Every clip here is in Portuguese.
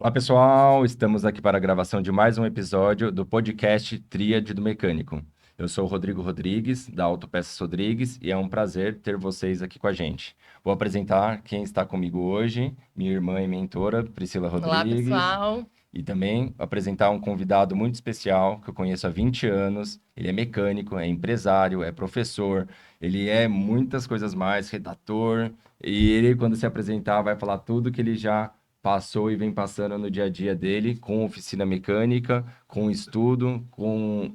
Olá, pessoal! Estamos aqui para a gravação de mais um episódio do podcast Tríade do Mecânico. Eu sou o Rodrigo Rodrigues, da Autopeças Rodrigues, e é um prazer ter vocês aqui com a gente. Vou apresentar quem está comigo hoje, minha irmã e mentora, Priscila Olá, Rodrigues, pessoal. e também apresentar um convidado muito especial que eu conheço há 20 anos. Ele é mecânico, é empresário, é professor, ele é muitas coisas mais, redator, e ele, quando se apresentar, vai falar tudo que ele já passou e vem passando no dia a dia dele, com oficina mecânica, com estudo, com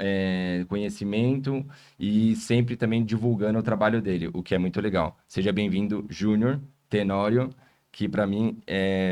conhecimento e sempre também divulgando o trabalho dele, o que é muito legal. Seja bem-vindo, Júnior Tenório, que para mim,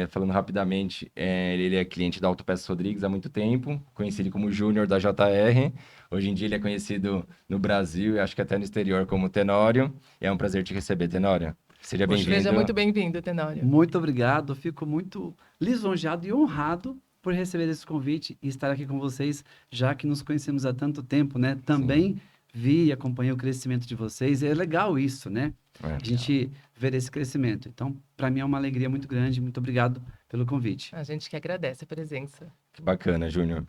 falando rapidamente, ele é cliente da Autopeças Rodrigues há muito tempo, conheci ele como Júnior da JR, hoje em dia ele é conhecido no Brasil e acho que até no exterior como Tenório, e é um prazer te receber, Tenório. Seja Poxa, Seja bem-vindo. muito bem-vindo, Tenório. muito obrigado. Fico muito lisonjeado e honrado por receber esse convite e estar aqui com vocês, já que nos conhecemos há tanto tempo, né? Sim, Também vi e acompanhei o crescimento de vocês. É legal isso, né? A é. gente ver esse crescimento. Então, para mim é uma alegria muito grande. Muito obrigado pelo convite. A gente que agradece a presença. Que bacana, Júnior.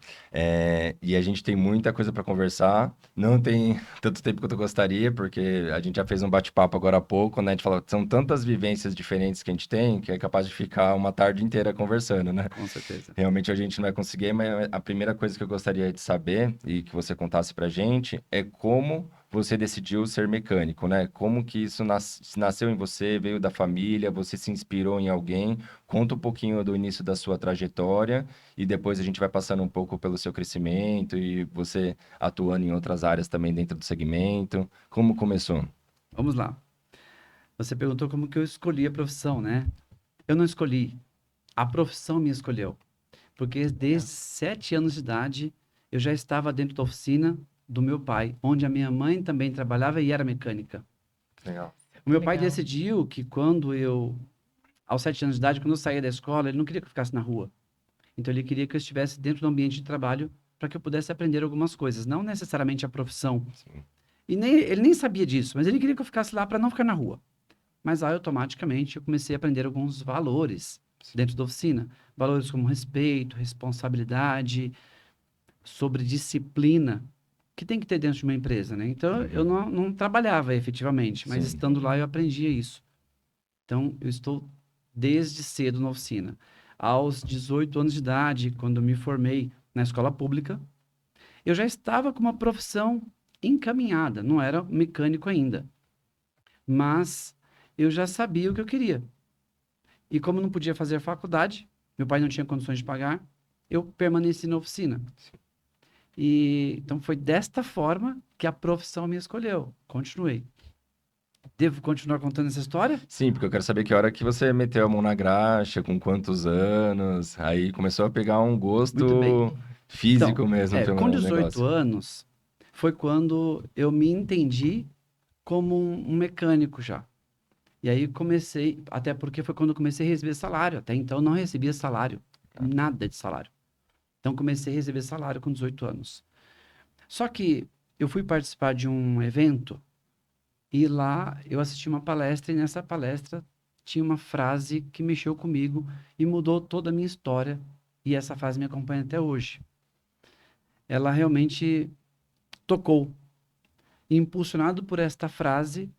E a gente tem muita coisa para conversar. Não tem tanto tempo quanto eu gostaria, porque a gente já fez um bate-papo agora há pouco, né? A gente falou que são tantas vivências diferentes que a gente tem que é capaz de ficar uma tarde inteira conversando, né? Com certeza. Realmente a gente não vai conseguir, mas a primeira coisa que eu gostaria de saber e que você contasse pra gente é como você decidiu ser mecânico, né? Como que isso nasceu em você, veio da família, você se inspirou em alguém? Conta um pouquinho do início da sua trajetória e depois a gente vai passando um pouco pelo seu crescimento e você atuando em outras áreas também dentro do segmento. Como começou? Vamos lá. Você perguntou como que eu escolhi a profissão, né? Eu não escolhi. A profissão me escolheu. Porque desde 7 anos de idade eu já estava dentro da oficina do meu pai, onde a minha mãe também trabalhava e era mecânica. Legal. O meu pai Legal. decidiu que aos 7 anos de idade, quando eu saía da escola, ele não queria que eu ficasse na rua. Então ele queria que eu estivesse dentro do ambiente de trabalho para que eu pudesse aprender algumas coisas, não necessariamente a profissão. Sim. E ele nem sabia disso, mas ele queria que eu ficasse lá para não ficar na rua. Mas aí, automaticamente, eu comecei a aprender alguns valores dentro da oficina. Valores como respeito, responsabilidade, sobre disciplina, que tem que ter dentro de uma empresa, né? Então, eu Uhum. não trabalhava efetivamente, mas Sim. estando lá eu aprendia isso. Então, eu estou desde cedo na oficina. Aos 18 anos de idade, quando eu me formei na escola pública, eu já estava com uma profissão encaminhada, não era mecânico ainda, mas eu já sabia o que eu queria. E como não podia fazer faculdade, meu pai não tinha condições de pagar, eu permaneci na oficina. E então foi desta forma que a profissão me escolheu. Continuei. Devo continuar contando essa história? Sim, porque eu quero saber que hora que você meteu a mão na graxa, com quantos anos, aí começou a pegar um Muito bem. gosto Então, físico mesmo com pelo 18 negócio. anos foi quando eu me entendi como um mecânico já. E aí comecei, até porque foi quando eu comecei a receber salário. Até então eu não recebia salário, nada de salário. Então comecei a receber salário com 18 anos. Só que eu fui participar de um evento e lá eu assisti uma palestra e nessa palestra tinha uma frase que mexeu comigo e mudou toda a minha história e essa frase me acompanha até hoje. Ela realmente tocou. E impulsionado por esta frase,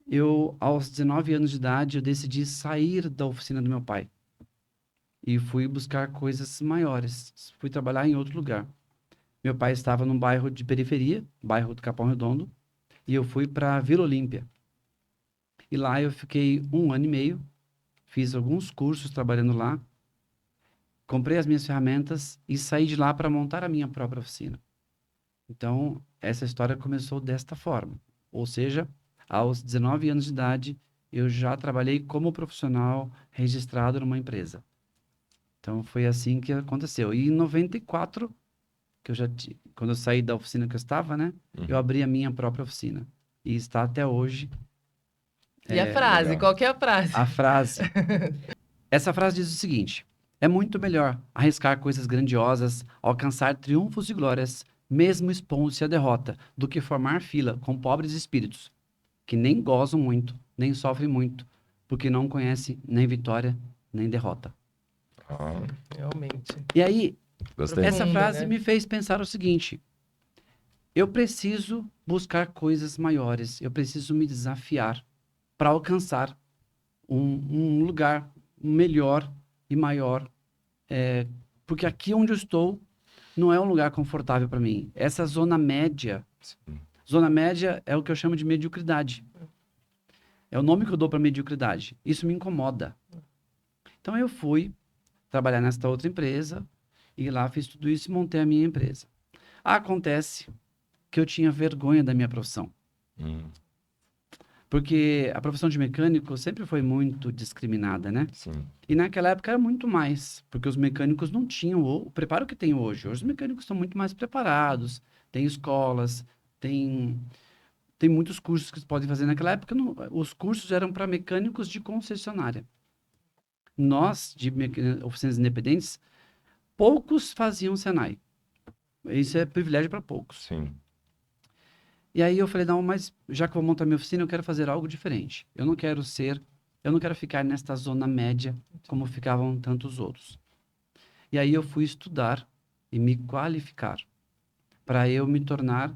eu aos 19 anos de idade eu decidi sair da oficina do meu pai e fui buscar coisas maiores. Fui trabalhar em outro lugar. Meu pai estava num bairro de periferia, bairro do Capão Redondo, e eu fui para Vila Olímpia. E lá eu fiquei 1 ano e meio, fiz alguns cursos trabalhando lá, comprei as minhas ferramentas e saí de lá para montar a minha própria oficina. Então, essa história começou desta forma. Ou seja, aos 19 anos de idade, eu já trabalhei como profissional registrado numa empresa. Então, foi assim que aconteceu. E em 94, quando eu saí da oficina que eu estava, né? Eu Uhum. abri a minha própria oficina. E está até hoje. E a frase? Legal. Qual que é a frase? A frase. Essa frase diz o seguinte: é muito melhor arriscar coisas grandiosas, alcançar triunfos e glórias, mesmo expondo-se à derrota, do que formar fila com pobres espíritos, que nem gozam muito, nem sofrem muito, porque não conhecem nem vitória, nem derrota. Ah, Realmente. E aí, gostei. essa Profundo, frase né? me fez pensar o seguinte: eu preciso buscar coisas maiores, eu preciso me desafiar para alcançar um lugar melhor e maior, porque aqui onde eu estou não é um lugar confortável para mim. Essa Sim. zona média é o que eu chamo de mediocridade. É o nome que eu dou para mediocridade. Isso me incomoda. Então eu fui trabalhar nesta outra empresa e lá fiz tudo isso e montei a minha empresa. Acontece que eu tinha vergonha da minha profissão. Hum, Porque a profissão de mecânico sempre foi muito discriminada, né? sim. E naquela época era muito mais, porque os mecânicos não tinham o preparo que tem hoje. Hoje os mecânicos estão muito mais preparados, tem escolas, tem, tem muitos cursos que se podem fazer. Naquela época, os cursos eram para mecânicos de concessionária. Nós, de oficinas independentes, poucos faziam Senai. Isso é privilégio para poucos. Sim. E aí eu falei, não, mas já que eu vou montar minha oficina, eu quero fazer algo diferente. Eu não quero ficar nesta zona média como ficavam tantos outros. E aí eu fui estudar e me qualificar para eu me tornar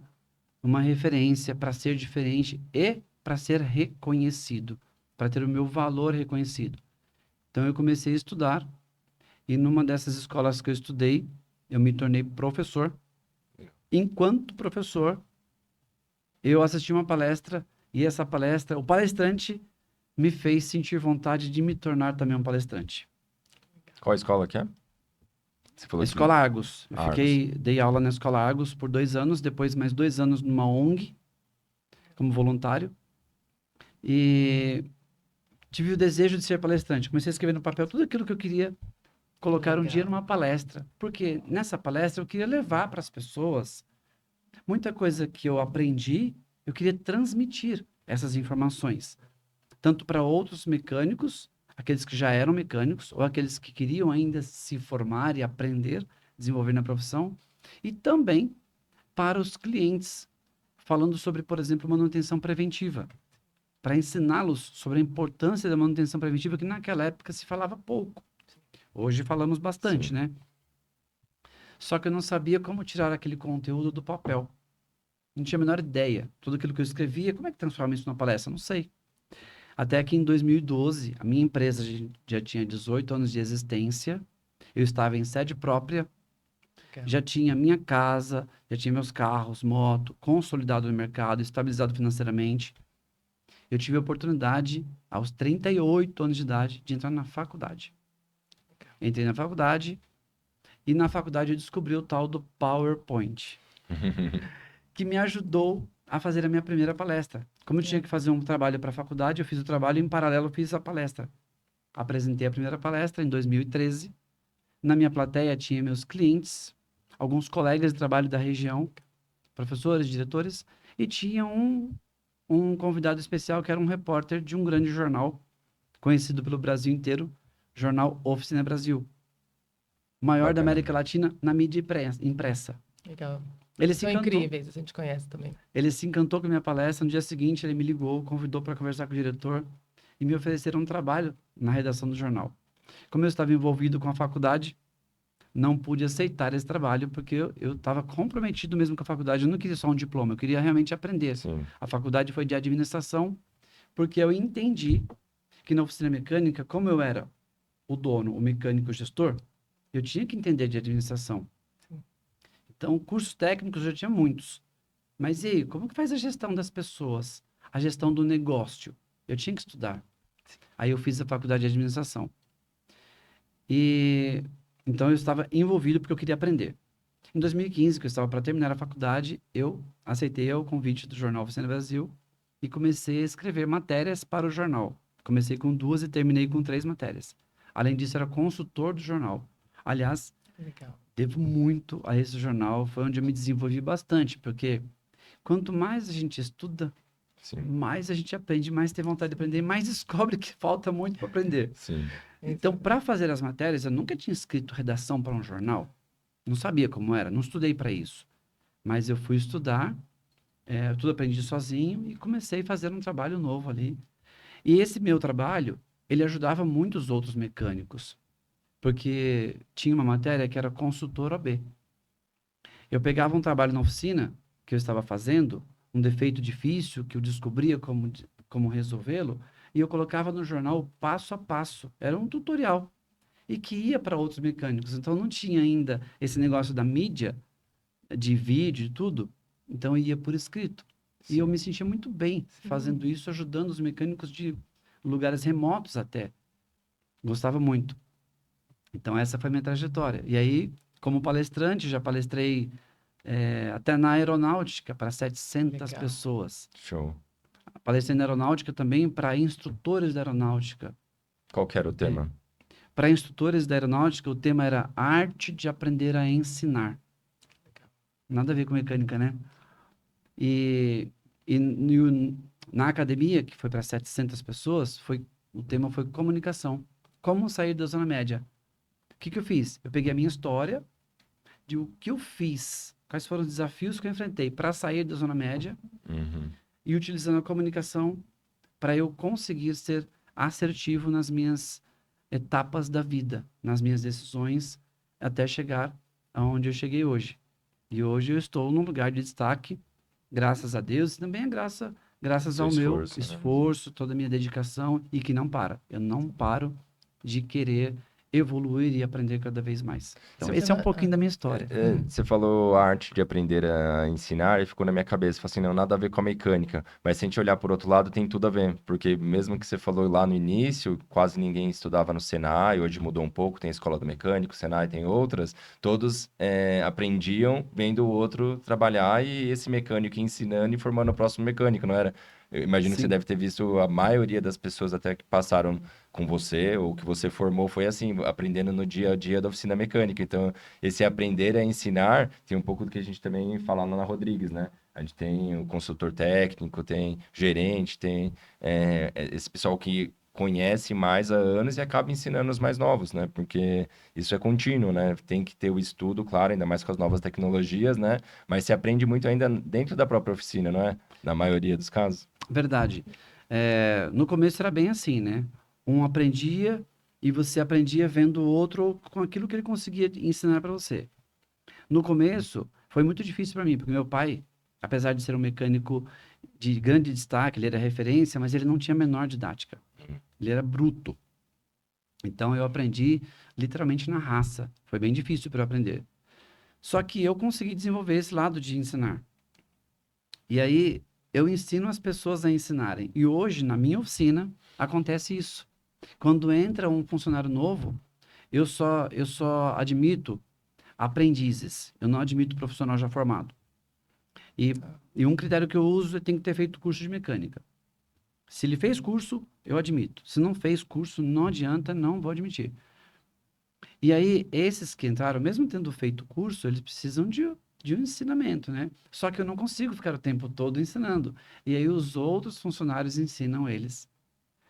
uma referência, para ser diferente e para ser reconhecido, para ter o meu valor reconhecido. Então eu comecei a estudar e numa dessas escolas que eu estudei, eu me tornei professor. Enquanto professor, eu assisti uma palestra e essa palestra, o palestrante me fez sentir vontade de me tornar também um palestrante. Qual escola que é? Você falou que... Escola Argos. Eu Argos. dei aula na Escola Argos por 2 anos, depois mais 2 anos numa ONG, como voluntário. E tive o desejo de ser palestrante. Comecei a escrever no papel tudo aquilo que eu queria colocar um dia Legal. numa palestra. Porque nessa palestra eu queria levar para as pessoas muita coisa que eu aprendi, eu queria transmitir essas informações. Tanto para outros mecânicos, aqueles que já eram mecânicos, ou aqueles que queriam ainda se formar e aprender, desenvolver na profissão, e também para os clientes, falando sobre, por exemplo, manutenção preventiva, para ensiná-los sobre a importância da manutenção preventiva, que naquela época se falava pouco. Hoje falamos bastante, Sim. né? Só que eu não sabia como tirar aquele conteúdo do papel. Não tinha a menor ideia. Tudo aquilo que eu escrevia, como é que transforma isso numa palestra? Não sei. Até que em 2012, a minha empresa já tinha 18 anos de existência, eu estava em sede própria, Legal. já tinha minha casa, já tinha meus carros, moto, consolidado no mercado, estabilizado financeiramente. Eu tive a oportunidade, aos 38 anos de idade, de entrar na faculdade. Entrei na faculdade e na faculdade eu descobri o tal do PowerPoint, que me ajudou a fazer a minha primeira palestra. Como eu tinha que fazer um trabalho para a faculdade, eu fiz o trabalho e em paralelo eu fiz a palestra. Apresentei a primeira palestra em 2013. Na minha plateia tinha meus clientes, alguns colegas de trabalho da região, professores, diretores, e tinha um convidado especial que era um repórter de um grande jornal, conhecido pelo Brasil inteiro, Jornal Oficina Brasil. Maior da Bacana. América Latina na mídia impressa. Legal. Ele se São encantou. incríveis, a gente conhece também. Ele se encantou com a minha palestra. No dia seguinte, ele me ligou, convidou para conversar com o diretor e me ofereceram um trabalho na redação do jornal. Como eu estava envolvido com a faculdade, não pude aceitar esse trabalho porque eu estava comprometido mesmo com a faculdade. Eu não queria só um diploma, eu queria realmente aprender. Sim. A faculdade foi de administração porque eu entendi que na oficina mecânica, como eu era o dono, o mecânico, o gestor, eu tinha que entender de administração. Sim. Então, cursos técnicos eu já tinha muitos. Mas e aí, como que faz a gestão das pessoas? A gestão do negócio? Eu tinha que estudar. Aí eu fiz a faculdade de administração. E então eu estava envolvido porque eu queria aprender. Em 2015, que eu estava para terminar a faculdade, eu aceitei o convite do jornal Oficina Brasil e comecei a escrever matérias para o jornal. Comecei com 2 e terminei com 3 matérias. Além disso, era consultor do jornal. Aliás, Legal. devo muito a esse jornal, foi onde eu me desenvolvi bastante, porque quanto mais a gente estuda, Sim. mais a gente aprende, mais tem vontade de aprender, mais descobre que falta muito para aprender. Sim. Então, para fazer as matérias, eu nunca tinha escrito redação para um jornal. Não sabia como era, não estudei para isso. Mas eu fui estudar, tudo aprendi sozinho e comecei a fazer um trabalho novo ali. E esse meu trabalho, ele ajudava muitos outros mecânicos. porque tinha uma matéria que era consultor OB. Eu pegava um trabalho na oficina que eu estava fazendo, um defeito difícil que eu descobria como resolvê-lo, e eu colocava no jornal passo a passo. Era um tutorial. E que ia para outros mecânicos. Então não tinha ainda esse negócio da mídia, de vídeo e tudo. Então ia por escrito. E eu Sim. me sentia muito bem fazendo isso, ajudando os mecânicos de lugares remotos até. Gostava muito. Então essa foi a minha trajetória. E aí, como palestrante, já palestrei até na aeronáutica para 700 Legal. pessoas. Show. Palestrei na aeronáutica também para instrutores da aeronáutica. Qual que era o tema? Para instrutores da aeronáutica, o tema era arte de aprender a ensinar. Nada a ver com mecânica, né? E na academia, que foi para 700 pessoas, o tema foi comunicação. Como sair da zona média. O que eu fiz? Eu peguei a minha história, de o que eu fiz, quais foram os desafios que eu enfrentei para sair da zona média Uhum. e utilizando a comunicação para eu conseguir ser assertivo nas minhas etapas da vida, nas minhas decisões, até chegar aonde eu cheguei hoje. E hoje eu estou num lugar de destaque, graças a Deus, e também é graças Seu ao meu esforço, né? esforço, toda a minha dedicação, e que não para. Eu não paro de querer evoluir e aprender cada vez mais. Então, Você- esse é um pouquinho da minha história. Você falou a arte de aprender a ensinar e ficou na minha cabeça. Falei assim, não, nada a ver com a mecânica. Mas se a gente olhar por outro lado, tem tudo a ver. Porque mesmo que você falou lá no início, quase ninguém estudava no Senai, hoje mudou um pouco, tem a Escola do Mecânico, Senai tem outras. Todos aprendiam vendo o outro trabalhar e esse mecânico ensinando e formando o próximo mecânico, não era? Eu imagino que você Sim, deve ter visto a maioria das pessoas até que passaram com você ou que você formou foi assim, aprendendo no dia a dia da oficina mecânica. Então, esse aprender a ensinar tem um pouco do que a gente também fala lá na Rodrigues, né? A gente tem o consultor técnico, tem gerente, tem esse pessoal que conhece mais há anos e acaba ensinando os mais novos, né? Porque isso é contínuo, né? Tem que ter o estudo, claro, ainda mais com as novas tecnologias, né? Mas se aprende muito ainda dentro da própria oficina, não é? Na maioria dos casos. verdade. No começo era bem assim, né? Um aprendia e você aprendia vendo o outro com aquilo que ele conseguia ensinar para você. No começo, foi muito difícil para mim, porque meu pai, apesar de ser um mecânico de grande destaque, ele era referência, mas ele não tinha a menor didática. Ele era bruto. Então eu aprendi literalmente na raça. Foi bem difícil para eu aprender. Só que eu consegui desenvolver esse lado de ensinar. E aí eu ensino as pessoas a ensinarem. E hoje, na minha oficina, acontece isso. Quando entra um funcionário novo, eu só admito aprendizes. Eu não admito profissional já formado. E, e um critério que eu uso é tem que ter feito curso de mecânica. Se ele fez curso, eu admito. Se não fez curso, não adianta, não vou admitir. E aí, esses que entraram, mesmo tendo feito curso, eles precisam de um ensinamento, né? Só que eu não consigo ficar o tempo todo ensinando. E aí, os outros funcionários ensinam eles.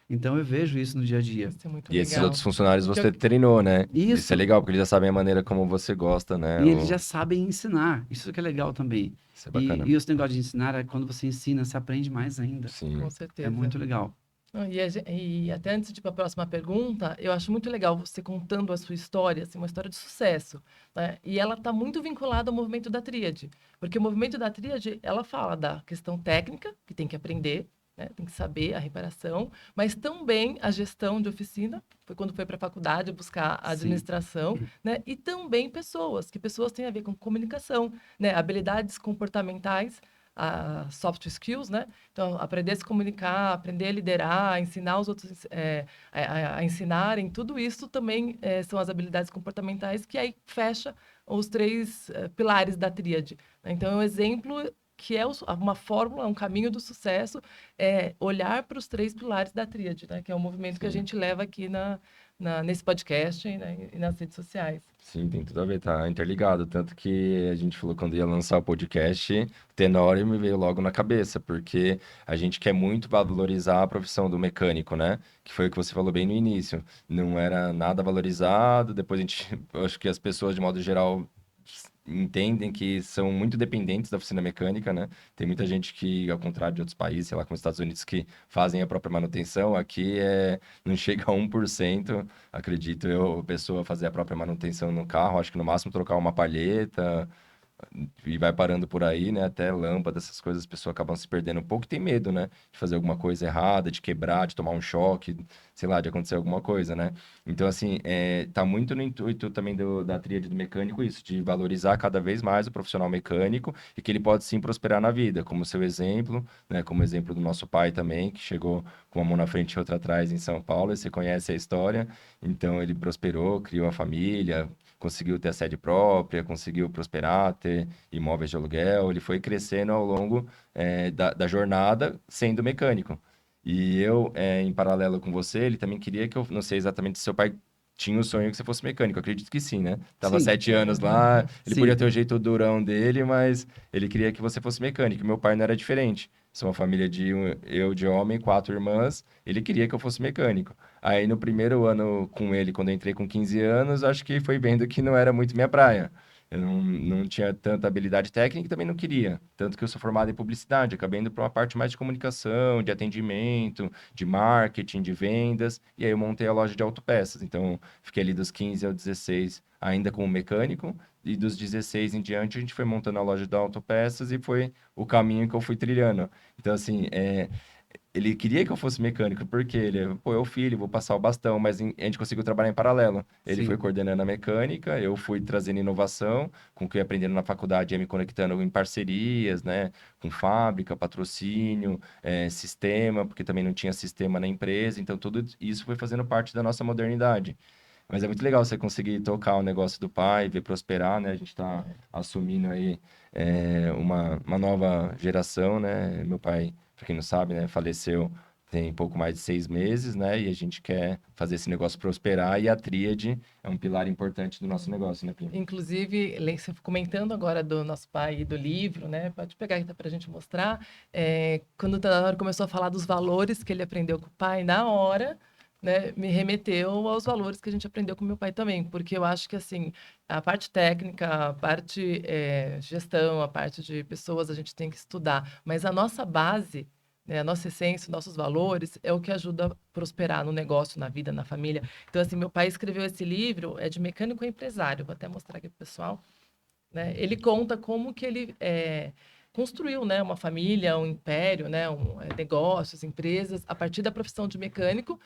Então, eu vejo isso no dia a dia. Isso é muito E esses legal. outros funcionários Porque você treinou, né? Isso é Isso. legal, porque eles já sabem a maneira como você gosta, né? E eles já sabem ensinar. Isso que é legal também. Isso é E, bacana. e esse negócio de ensinar, é quando você ensina, você aprende mais ainda. Sim. com certeza. É muito legal. Não, e até antes de ir para a próxima pergunta, eu acho muito legal você contando a sua história, assim, uma história de sucesso, né? E ela está muito vinculada ao movimento da tríade, porque o movimento da tríade, ela fala da questão técnica, que tem que aprender, né? Tem que saber a reparação, mas também a gestão de oficina, foi quando foi para a faculdade buscar a Sim. administração, né? E também pessoas, que pessoas têm a ver com comunicação, né? Habilidades comportamentais, a soft skills, né? Então, aprender a se comunicar, aprender a liderar, ensinar os outros a ensinarem, tudo isso também são as habilidades comportamentais que aí fecha os três pilares da tríade, né? Então, é um exemplo que é uma fórmula, um caminho do sucesso, é olhar para os três pilares da tríade, né? Que é um movimento que a Sim. gente leva aqui nesse podcast, né? E nas redes sociais. Sim, tem tudo a ver, tá interligado. Tanto que a gente falou quando ia lançar o podcast, Tenório me veio logo na cabeça, porque a gente quer muito valorizar a profissão do mecânico, né? Que foi o que você falou bem no início. Não era nada valorizado, depois a gente, eu acho que as pessoas, de modo geral, entendem que são muito dependentes da oficina mecânica, né? Tem muita gente que, ao contrário de outros países, sei lá, como os Estados Unidos, que fazem a própria manutenção, aqui não chega a 1%, acredito eu, a pessoa fazer a própria manutenção no carro, acho que no máximo trocar uma palheta, e vai parando por aí, né? Até lâmpada, essas coisas, as pessoas acabam se perdendo um pouco e tem medo, né? De fazer alguma coisa errada, de quebrar, de tomar um choque, sei lá, de acontecer alguma coisa, né? Então, assim, tá muito no intuito também da tríade do mecânico isso, de valorizar cada vez mais o profissional mecânico e que ele pode sim prosperar na vida, como seu exemplo, né? Como exemplo do nosso pai também, que chegou com uma mão na frente e outra atrás em São Paulo, e você conhece a história. Então, ele prosperou, criou a família, conseguiu ter a sede própria, conseguiu prosperar, ter imóveis de aluguel, ele foi crescendo ao longo da jornada sendo mecânico. E eu, em paralelo com você, ele também queria que eu, não sei exatamente se seu pai tinha o sonho que você fosse mecânico, eu acredito que sim, né? Tava Sim, 7 anos lá, ele podia sim. ter o jeito durão dele, mas ele queria que você fosse mecânico. Meu pai não era diferente. Sou uma família eu de homem, 4 irmãs, ele queria que eu fosse mecânico. Aí no primeiro ano com ele, quando eu entrei com 15 anos, acho que foi vendo que não era muito minha praia. Eu não tinha tanta habilidade técnica e também não queria. Tanto que eu sou formado em publicidade, acabei indo para uma parte mais de comunicação, de atendimento, de marketing, de vendas. E aí eu montei a loja de autopeças. Então, fiquei ali dos 15 aos 16 ainda como mecânico. E dos 16 em diante, a gente foi montando a loja de autopeças e foi o caminho que eu fui trilhando. Então, assim, ele queria que eu fosse mecânico, porque ele, pô, é o filho, vou passar o bastão, mas a gente conseguiu trabalhar em paralelo. Ele foi Sim. coordenando a mecânica, eu fui trazendo inovação, com o que eu ia aprendendo na faculdade, ia me conectando em parcerias, né, com fábrica, patrocínio, sistema, porque também não tinha sistema na empresa, então tudo isso foi fazendo parte da nossa modernidade. Mas é muito legal você conseguir tocar o negócio do pai, ver prosperar, né? A gente está assumindo aí uma nova geração, né? Meu pai, para quem não sabe, né, faleceu tem pouco mais de 6 meses, né? E a gente quer fazer esse negócio prosperar e a tríade é um pilar importante do nosso negócio, né, Primo? Inclusive, você comentando agora do nosso pai e do livro, né? Pode pegar aqui para a gente mostrar. Quando o Tanahori começou a falar dos valores que ele aprendeu com o pai, na hora, né, me remeteu aos valores que a gente aprendeu com meu pai também, porque eu acho que assim a parte técnica, a parte gestão, a parte de pessoas a gente tem que estudar, mas a nossa base, né, a nossa essência, nossos valores é o que ajuda a prosperar no negócio, na vida, na família. Então, assim, meu pai escreveu esse livro, é de mecânico empresário, vou até mostrar aqui para o pessoal, né? Ele conta como que ele construiu, né, uma família, um império, né, negócios, empresas, a partir da profissão de mecânico.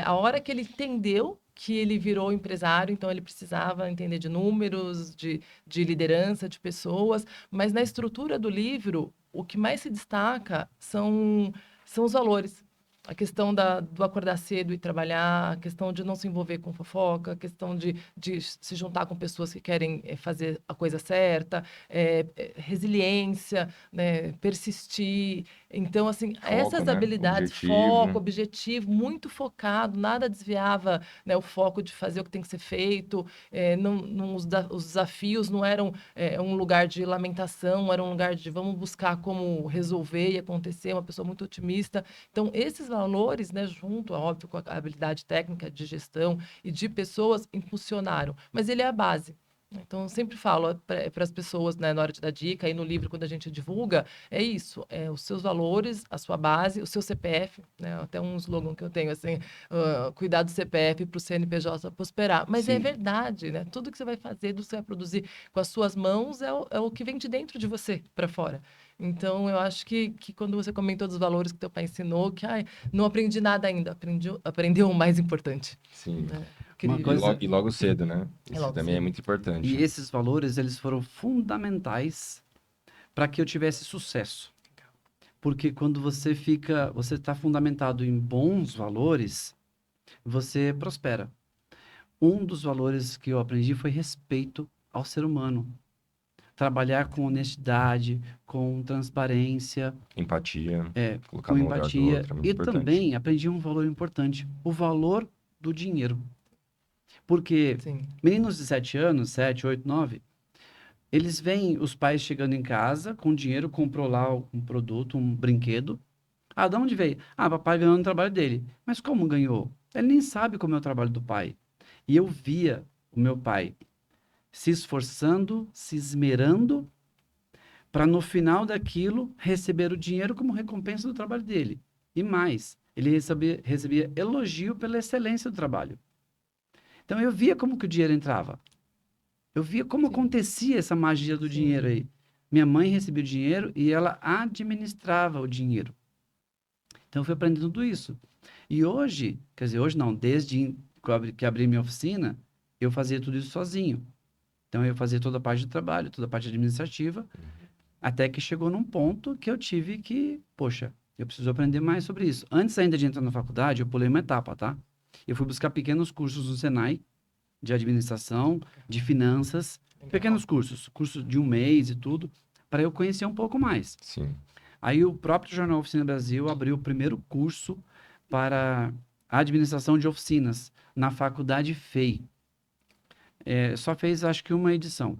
A hora que ele entendeu que ele virou empresário, então ele precisava entender de números, de liderança, de pessoas, mas na estrutura do livro, o que mais se destaca são os valores. A questão do acordar cedo e trabalhar, a questão de não se envolver com fofoca, a questão de se juntar com pessoas que querem fazer a coisa certa, resiliência, né, persistir. Então, assim, Foco, essas né? habilidades, foco, Objetivo. objetivo, muito focado, nada desviava, né, o foco de fazer o que tem que ser feito. Os desafios não eram um lugar de lamentação, era um lugar de vamos buscar como resolver e acontecer, uma pessoa muito otimista. Então, esses valores, né, junto, óbvio, com a habilidade técnica de gestão e de pessoas, impulsionaram. Mas ele é a base. Então, eu sempre falo para as pessoas, né, na hora de dar dica, aí no livro, quando a gente divulga, é isso, os seus valores, a sua base, o seu CPF, né, até um slogan que eu tenho, assim, cuidar do CPF para o CNPJ prosperar. Mas é Sim. verdade, né? Tudo que você vai fazer, tudo que você vai produzir com as suas mãos é o que vem de dentro de você para fora. Então, eu acho que quando você comentou dos valores que teu pai ensinou, que não aprendi nada ainda, aprendeu o mais importante. Sim. Né? Uma E Incrível. coisa, logo, e logo cedo, né? É Isso logo também é cedo. muito importante. e esses valores, eles foram fundamentais para que eu tivesse sucesso. Porque quando você está fundamentado em bons valores, você prospera. Um dos valores que eu aprendi foi respeito ao ser humano. Trabalhar com honestidade, com transparência, Empatia, colocar com no lugar do empatia. outro é muito E importante. também aprendi um valor importante, o valor do dinheiro. Porque Sim. meninos de 7 anos, 7, 8, 9, eles veem os pais chegando em casa com dinheiro, comprou lá um produto, um brinquedo. Ah, de onde veio? Ah, papai ganhou no trabalho dele. Mas como ganhou? Ele nem sabe como é o trabalho do pai. E eu via o meu pai se esforçando, se esmerando, para no final daquilo receber o dinheiro como recompensa do trabalho dele. E mais, ele recebia elogio pela excelência do trabalho. Então eu via como que o dinheiro entrava. Eu via como Sim. acontecia essa magia do Sim. dinheiro aí. Minha mãe recebia o dinheiro e ela administrava o dinheiro. Então eu fui aprendendo tudo isso. E hoje, quer dizer, hoje não, desde que abri minha oficina, eu fazia tudo isso sozinho. Então eu fazia toda a parte de trabalho, toda a parte administrativa, até que chegou num ponto que eu tive que, poxa, eu preciso aprender mais sobre isso. Antes ainda de entrar na faculdade, eu pulei uma etapa, tá? Eu fui buscar pequenos cursos no Senai, de administração, de finanças, Legal. pequenos cursos, cursos de um mês e tudo, para eu conhecer um pouco mais. Sim. Aí o próprio Jornal Oficina Brasil abriu o primeiro curso para administração de oficinas na faculdade FEI. Só fez acho que uma edição.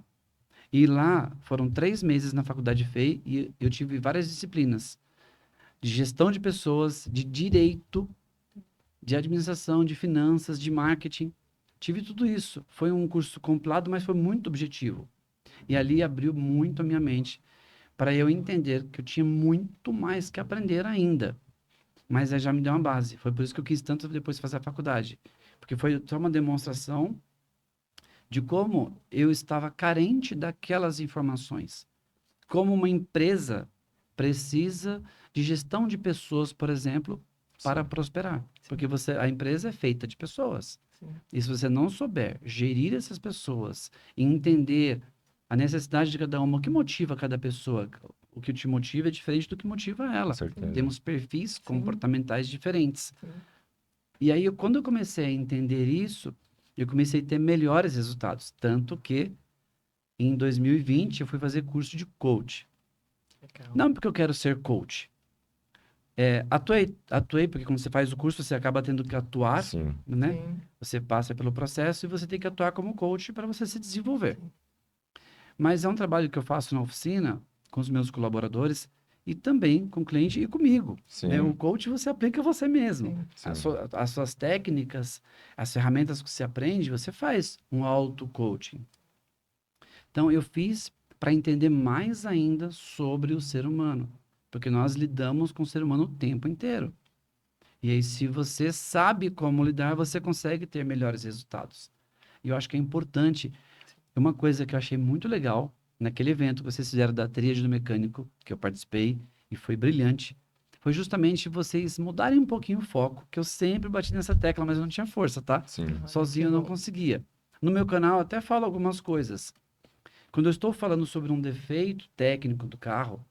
E lá foram 3 meses na faculdade FEI e eu tive várias disciplinas de gestão de pessoas, de direito, de administração, de finanças, de marketing. Tive tudo isso. Foi um curso completo, mas foi muito objetivo. E ali abriu muito a minha mente para eu entender que eu tinha muito mais que aprender ainda. Mas aí já me deu uma base. Foi por isso que eu quis tanto depois fazer a faculdade. Porque foi só uma demonstração de como eu estava carente daquelas informações. Como uma empresa precisa de gestão de pessoas, por exemplo, para Sim. prosperar. Porque a empresa é feita de pessoas. Sim. E se você não souber gerir essas pessoas e entender a necessidade de cada uma, o que motiva cada pessoa, o que te motiva é diferente do que motiva Com ela. certeza. Temos perfis Sim. comportamentais diferentes. Sim. E aí, quando eu comecei a entender isso, eu comecei a ter melhores resultados. Tanto que, em 2020, eu fui fazer curso de coach. Legal. Não porque eu quero ser coach. Atuei porque quando você faz o curso, você acaba tendo que atuar, Sim. né? Sim. Você passa pelo processo e você tem que atuar como coach para você se desenvolver. Sim. Mas é um trabalho que eu faço na oficina, com os meus colaboradores, e também com o cliente e comigo. Sim. Né? O coach você aplica você mesmo. Sim. Sim. As suas técnicas, as ferramentas que você aprende, você faz um auto-coaching. Então, eu fiz para entender mais ainda sobre o ser humano. Porque nós lidamos com o ser humano o tempo inteiro. E aí, se você sabe como lidar, você consegue ter melhores resultados. E eu acho que é importante. Uma coisa que eu achei muito legal, naquele evento que vocês fizeram da Tríade do Mecânico, que eu participei, e foi brilhante, foi justamente vocês mudarem um pouquinho o foco, que eu sempre bati nessa tecla, mas eu não tinha força, tá? Sim. Sozinho eu não conseguia. No meu canal eu até falo algumas coisas. Quando eu estou falando sobre um defeito técnico do carro,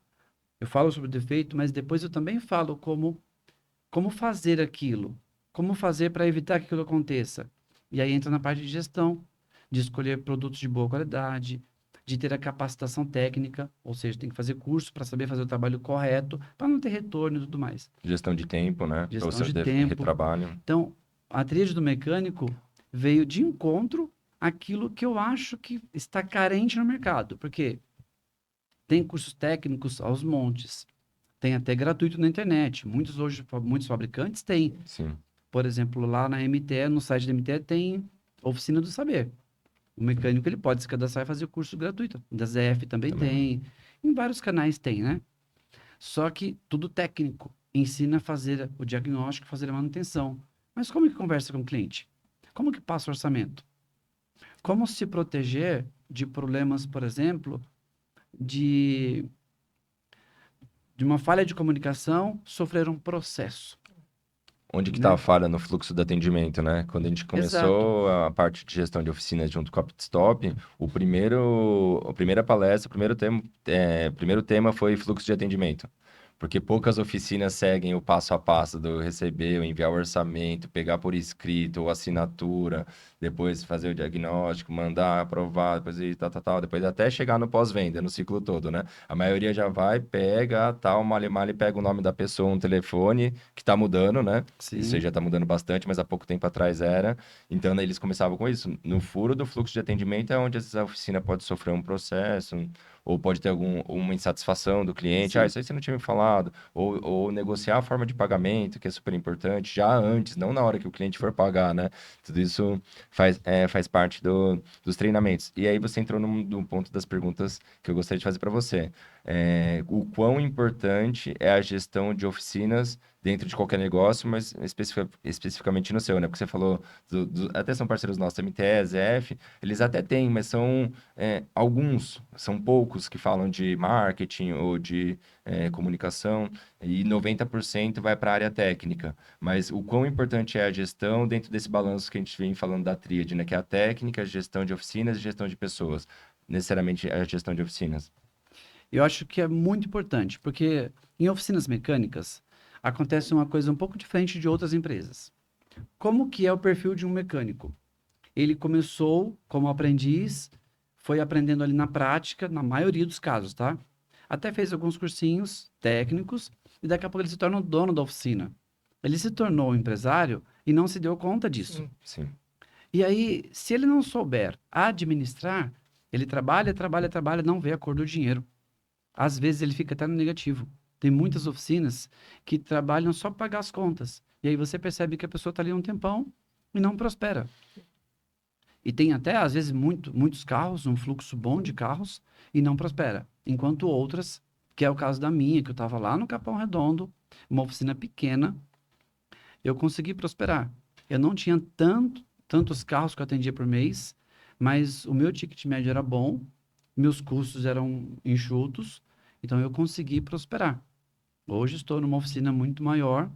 eu falo sobre o defeito, mas depois eu também falo como fazer aquilo, como fazer para evitar que aquilo aconteça. E aí entra na parte de gestão, de escolher produtos de boa qualidade, de ter a capacitação técnica, ou seja, tem que fazer curso para saber fazer o trabalho correto, para não ter retorno e tudo mais. Gestão de tempo, né? Gestão Ou seja, de tempo. retrabalho. Então, a tríade do mecânico veio de encontro àquilo que eu acho que está carente no mercado, porque tem cursos técnicos aos montes, tem até gratuito na internet. Muitos fabricantes têm. Sim. Por exemplo, lá na MTE, no site da MTE, tem Oficina do Saber. O mecânico ele pode se cadastrar e fazer o curso gratuito. Da ZF também tem. Em vários canais tem, né? Só que tudo técnico. Ensina a fazer o diagnóstico, fazer a manutenção. Mas como que conversa com o cliente? Como que passa o orçamento? Como se proteger de problemas, por exemplo, de uma falha de comunicação, sofrer um processo. Onde que Né? está a falha no fluxo do atendimento, né? Quando a gente começou a parte de gestão de oficinas junto com a Pitstop, a primeira palestra, primeiro tema foi fluxo de atendimento. Porque poucas oficinas seguem o passo a passo do receber, enviar o orçamento, pegar por escrito ou assinatura, depois fazer o diagnóstico, mandar, aprovar, depois e tal, depois até chegar no pós-venda, no ciclo todo, né? A maioria já vai, pega, tal, male, pega o nome da pessoa, um telefone, que tá mudando, né? Sim. Isso aí já tá mudando bastante, mas há pouco tempo atrás era. Então, eles começavam com isso. No furo do fluxo de atendimento é onde essa oficina pode sofrer um processo, ou pode ter uma insatisfação do cliente, Sim. isso aí você não tinha me falado, ou negociar a forma de pagamento, que é super importante, já antes, não na hora que o cliente for pagar, né? Tudo isso faz parte dos treinamentos. E aí você entrou num ponto das perguntas que eu gostaria de fazer para você. O quão importante é a gestão de oficinas dentro de qualquer negócio, mas especificamente no seu, né? Porque você falou, até são parceiros nossos, MTE, ZF, eles até têm, mas são alguns, são poucos que falam de marketing ou de comunicação, e 90% vai para a área técnica. Mas o quão importante é a gestão dentro desse balanço que a gente vem falando da tríade, né? Que é a técnica, a gestão de oficinas e gestão de pessoas. Necessariamente a gestão de oficinas. Eu acho que é muito importante, porque em oficinas mecânicas acontece uma coisa um pouco diferente de outras empresas. Como que é o perfil de um mecânico? Ele começou como aprendiz, foi aprendendo ali na prática, na maioria dos casos, tá? Até fez alguns cursinhos técnicos e daqui a pouco ele se torna o dono da oficina. Ele se tornou um empresário e não se deu conta disso. Sim. Sim. E aí, se ele não souber administrar, ele trabalha, trabalha, trabalha, não vê a cor do dinheiro. Às vezes ele fica até no negativo. Tem muitas oficinas que trabalham só para pagar as contas. E aí você percebe que a pessoa está ali um tempão e não prospera. E tem até, às vezes, muitos carros, um fluxo bom de carros, e não prospera. Enquanto outras, que é o caso da minha, que eu estava lá no Capão Redondo, uma oficina pequena, eu consegui prosperar. Eu não tinha tantos carros que eu atendia por mês, mas o meu ticket médio era bom, meus custos eram enxutos, então eu consegui prosperar. Hoje estou numa oficina muito maior,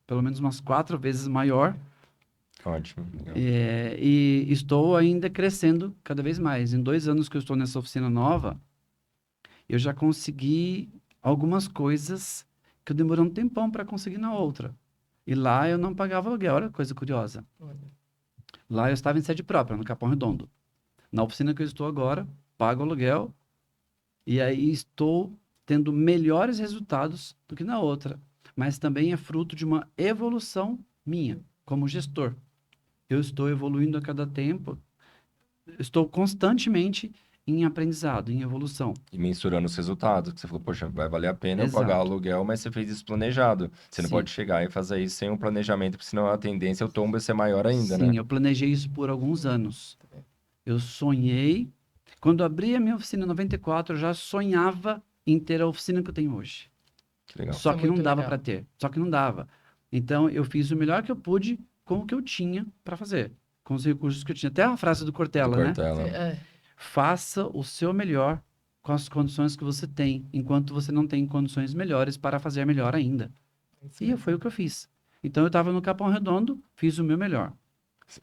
pelo menos umas 4 vezes maior, Ótimo. Legal. e estou ainda crescendo cada vez mais. Em 2 anos que eu estou nessa oficina nova, eu já consegui algumas coisas que eu demorei um tempão para conseguir na outra. E lá eu não pagava aluguel, olha que coisa curiosa. Olha. Lá eu estava em sede própria, no Capão Redondo. Na oficina que eu estou agora, pago aluguel e aí estou tendo melhores resultados do que na outra. Mas também é fruto de uma evolução minha como gestor. Eu estou evoluindo a cada tempo, estou constantemente em aprendizado, em evolução. E mensurando os resultados, que você falou, poxa, vai valer a pena eu pagar Exato. aluguel, mas você fez isso planejado. Você não Sim. pode chegar e fazer isso sem um planejamento, porque senão a tendência é o tombo ser maior ainda, né? Sim, eu planejei isso por alguns anos. Eu sonhei. Quando eu abri a minha oficina em 94, eu já sonhava em ter a oficina que eu tenho hoje. Que legal. Só Isso é que não muito dava legal. para ter. Só que não dava. Então, eu fiz o melhor que eu pude com o que eu tinha para fazer. Com os recursos que eu tinha. Até a frase do Do Cortella, né? Cortella. Faça o seu melhor com as condições que você tem, enquanto você não tem condições melhores para fazer melhor ainda. Isso E mesmo. foi o que eu fiz. Então, eu estava no Capão Redondo, fiz o meu melhor.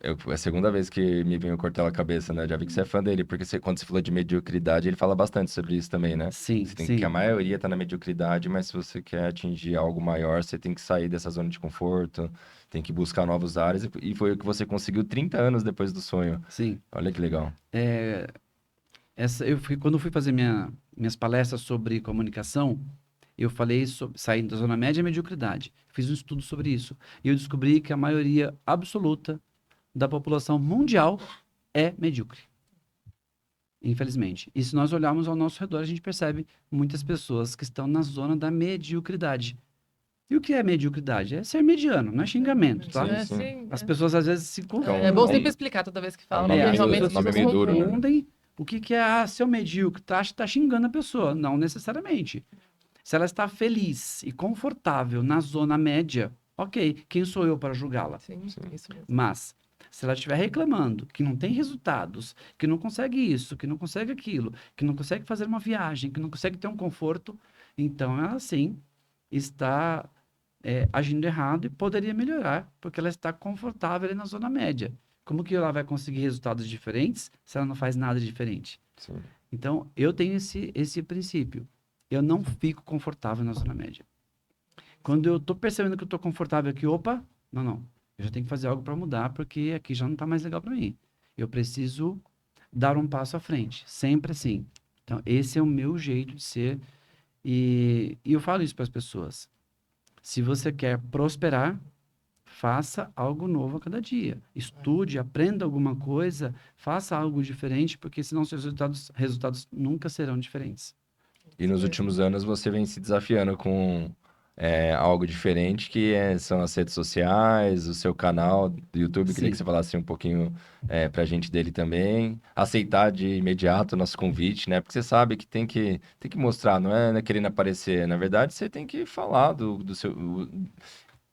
É a segunda vez que me vem o Cortella à cabeça, né? Já vi que você é fã dele, porque quando você falou de mediocridade, ele fala bastante sobre isso também, né? Sim, Que a sim. maioria tá na mediocridade, mas se você quer atingir algo maior, você tem que sair dessa zona de conforto, tem que buscar novos áreas, e foi o que você conseguiu 30 anos depois do sonho. Sim. Olha que legal. Quando eu fui fazer minhas palestras sobre comunicação, eu falei sobre saindo da zona média e mediocridade. Fiz um estudo sobre isso. E eu descobri que a maioria absoluta da população mundial é medíocre. Infelizmente. E se nós olharmos ao nosso redor, a gente percebe muitas pessoas que estão na zona da mediocridade. E o que é mediocridade? É ser mediano, não é xingamento, tá? Sim, É, sim. sim, As é. pessoas às vezes se Então, É bom confundem. sempre explicar toda vez que fala, nome porque As meio- realmente pessoas as nome pessoas meio duro, né? confundem. o que que é ser medíocre? Tá xingando a pessoa. Não necessariamente. Se ela está feliz e confortável na zona média, ok, quem sou eu para julgá-la? Sim, isso mesmo. Mas, se ela estiver reclamando que não tem resultados, que não consegue isso, que não consegue aquilo, que não consegue fazer uma viagem, que não consegue ter um conforto, então ela sim está agindo errado e poderia melhorar, porque ela está confortável ali na zona média. Como que ela vai conseguir resultados diferentes se ela não faz nada diferente? Sim. Então, eu tenho esse princípio. Eu não fico confortável na zona média. Quando eu tô percebendo que eu tô confortável aqui, opa, não. Eu já tenho que fazer algo para mudar, porque aqui já não tá mais legal para mim. Eu preciso dar um passo à frente. Sempre assim. Então, esse é o meu jeito de ser. E eu falo isso para as pessoas. Se você quer prosperar, faça algo novo a cada dia. Estude, aprenda alguma coisa, faça algo diferente, porque senão seus resultados nunca serão diferentes. E nos últimos anos você vem se desafiando com algo diferente, são as redes sociais, o seu canal do YouTube. Queria que Sim, você falasse um pouquinho pra gente dele também. Aceitar de imediato o nosso convite, né? Porque você sabe que tem que mostrar, não é né, querendo aparecer. Na verdade, você tem que falar do seu.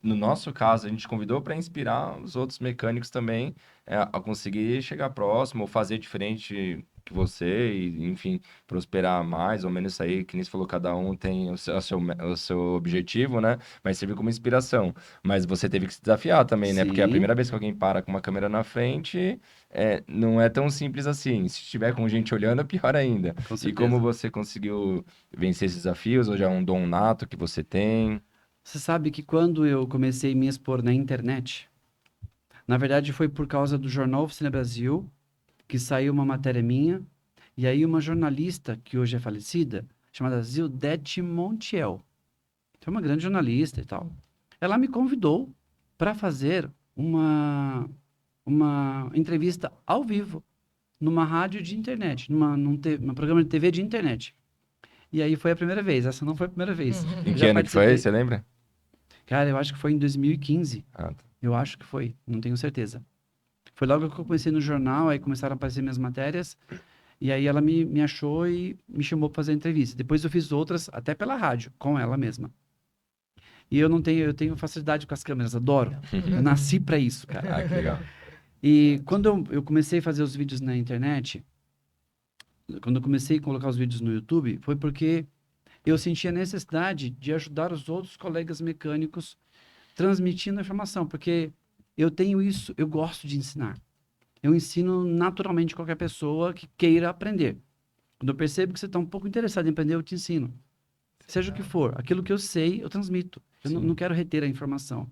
No nosso caso, a gente convidou para inspirar os outros mecânicos também a conseguir chegar próximo ou fazer diferente que você e, enfim, prosperar mais ou menos isso aí, que nem você falou, cada um tem o seu objetivo, né? Mas servir como inspiração. Mas você teve que se desafiar também, né? Porque é a sim, primeira vez que alguém para com uma câmera na frente, não é tão simples assim. Se tiver com gente olhando, é pior ainda. com E como certeza. você conseguiu vencer esses desafios? Ou já é um dom nato que você tem? Você sabe que quando eu comecei a me expor na internet, na verdade foi por causa do jornal Oficina Brasil, que saiu uma matéria minha, e aí uma jornalista, que hoje é falecida, chamada Zildete Montiel, que é uma grande jornalista e tal, ela me convidou para fazer uma entrevista ao vivo, numa rádio de internet, num programa de TV de internet. E aí foi a primeira vez, essa não foi a primeira vez. Em Eu que já ano que foi? participei. Você lembra? Cara, eu acho que foi em 2015. Ah, tá. Eu acho que foi, não tenho certeza. Foi logo que eu comecei no jornal, aí começaram a aparecer minhas matérias, e aí ela me achou e me chamou para fazer a entrevista. Depois eu fiz outras, até pela rádio, com ela mesma. E eu tenho facilidade com as câmeras, adoro. Eu nasci para isso, cara. Ah, que legal. E quando eu comecei a fazer os vídeos na internet, quando eu comecei a colocar os vídeos no YouTube, foi porque eu senti a necessidade de ajudar os outros colegas mecânicos transmitindo a informação, porque eu tenho isso, eu gosto de ensinar. Eu ensino naturalmente qualquer pessoa que queira aprender. Quando eu percebo que você está um pouco interessado em aprender, eu te ensino. Seja o que for, aquilo que eu sei, eu transmito. Eu não Sim. quero reter a informação.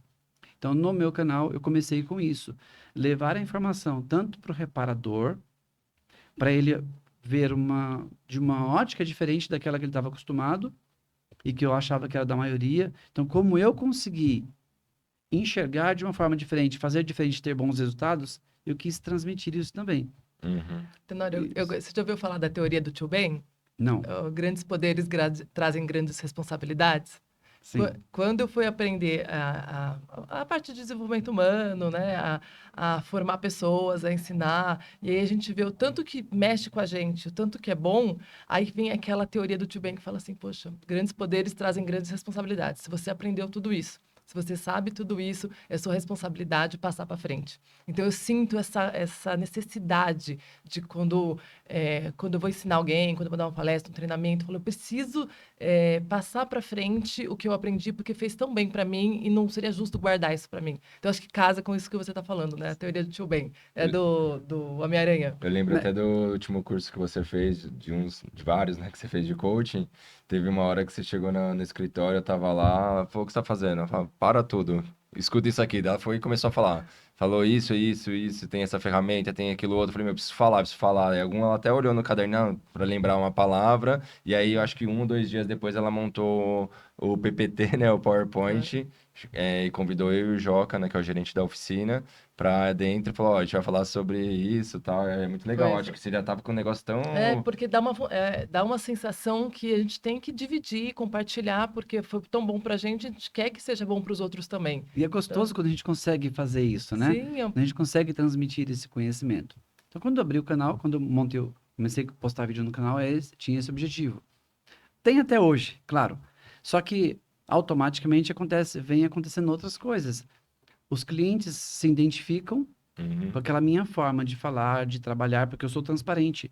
Então, no meu canal, eu comecei com isso. Levar a informação tanto para o reparador, para ele ver de uma ótica diferente daquela que ele estava acostumado e que eu achava que era da maioria. Então, como eu consegui enxergar de uma forma diferente, fazer diferente, ter bons resultados, eu quis transmitir isso também. Uhum. Tenório, Isso. você já ouviu falar da teoria do tio Ben? Não, Grandes poderes trazem grandes responsabilidades. sim, Quando eu fui aprender a parte de desenvolvimento humano, né, a formar pessoas, a ensinar, e aí a gente vê o tanto que mexe com a gente, o tanto que é bom, aí vem aquela teoria do tio Ben que fala assim, poxa, grandes poderes trazem grandes responsabilidades. Se você aprendeu tudo isso, se você sabe tudo isso, é sua responsabilidade passar para frente. Então eu sinto essa necessidade de quando eu vou ensinar alguém, quando eu vou dar uma palestra, um treinamento, eu falo, eu preciso passar para frente o que eu aprendi, porque fez tão bem para mim e não seria justo guardar isso para mim. Então, acho que casa com isso que você está falando, né? A teoria do tio Ben, é do Homem-Aranha. Eu lembro né, até do último curso que você fez, de vários, né, que você fez de coaching. Teve uma hora que você chegou no escritório, eu tava lá, ela falou, o que você tá fazendo? Eu falei, para tudo, escuta isso aqui. Daí ela foi e começou a falar. Falou isso, isso, isso, tem essa ferramenta, tem aquilo outro. Eu falei, meu, preciso falar, preciso falar. E alguma ela até olhou no caderno para lembrar uma palavra. E aí, eu acho que 1 ou 2 dias depois ela montou o PPT, né, o Aham. PowerPoint, e convidou eu e o Joca, né, que é o gerente da oficina, pra dentro e falou, ó, a gente vai falar sobre isso e tal. É muito legal. Foi, Acho foi. que você já tava com um negócio tão. Porque dá uma sensação que a gente tem que dividir, compartilhar, porque foi tão bom para a gente quer que seja bom para os outros também. e é Então, gostoso quando a gente consegue fazer isso, né? sim, Quando a gente consegue transmitir esse conhecimento. Então, quando eu abri o canal, quando eu montei, comecei a postar vídeo no canal, tinha esse objetivo. Tem até hoje, claro. Só que automaticamente vem acontecendo outras coisas. Os clientes se identificam com Uhum. aquela minha forma de falar, de trabalhar, porque eu sou transparente.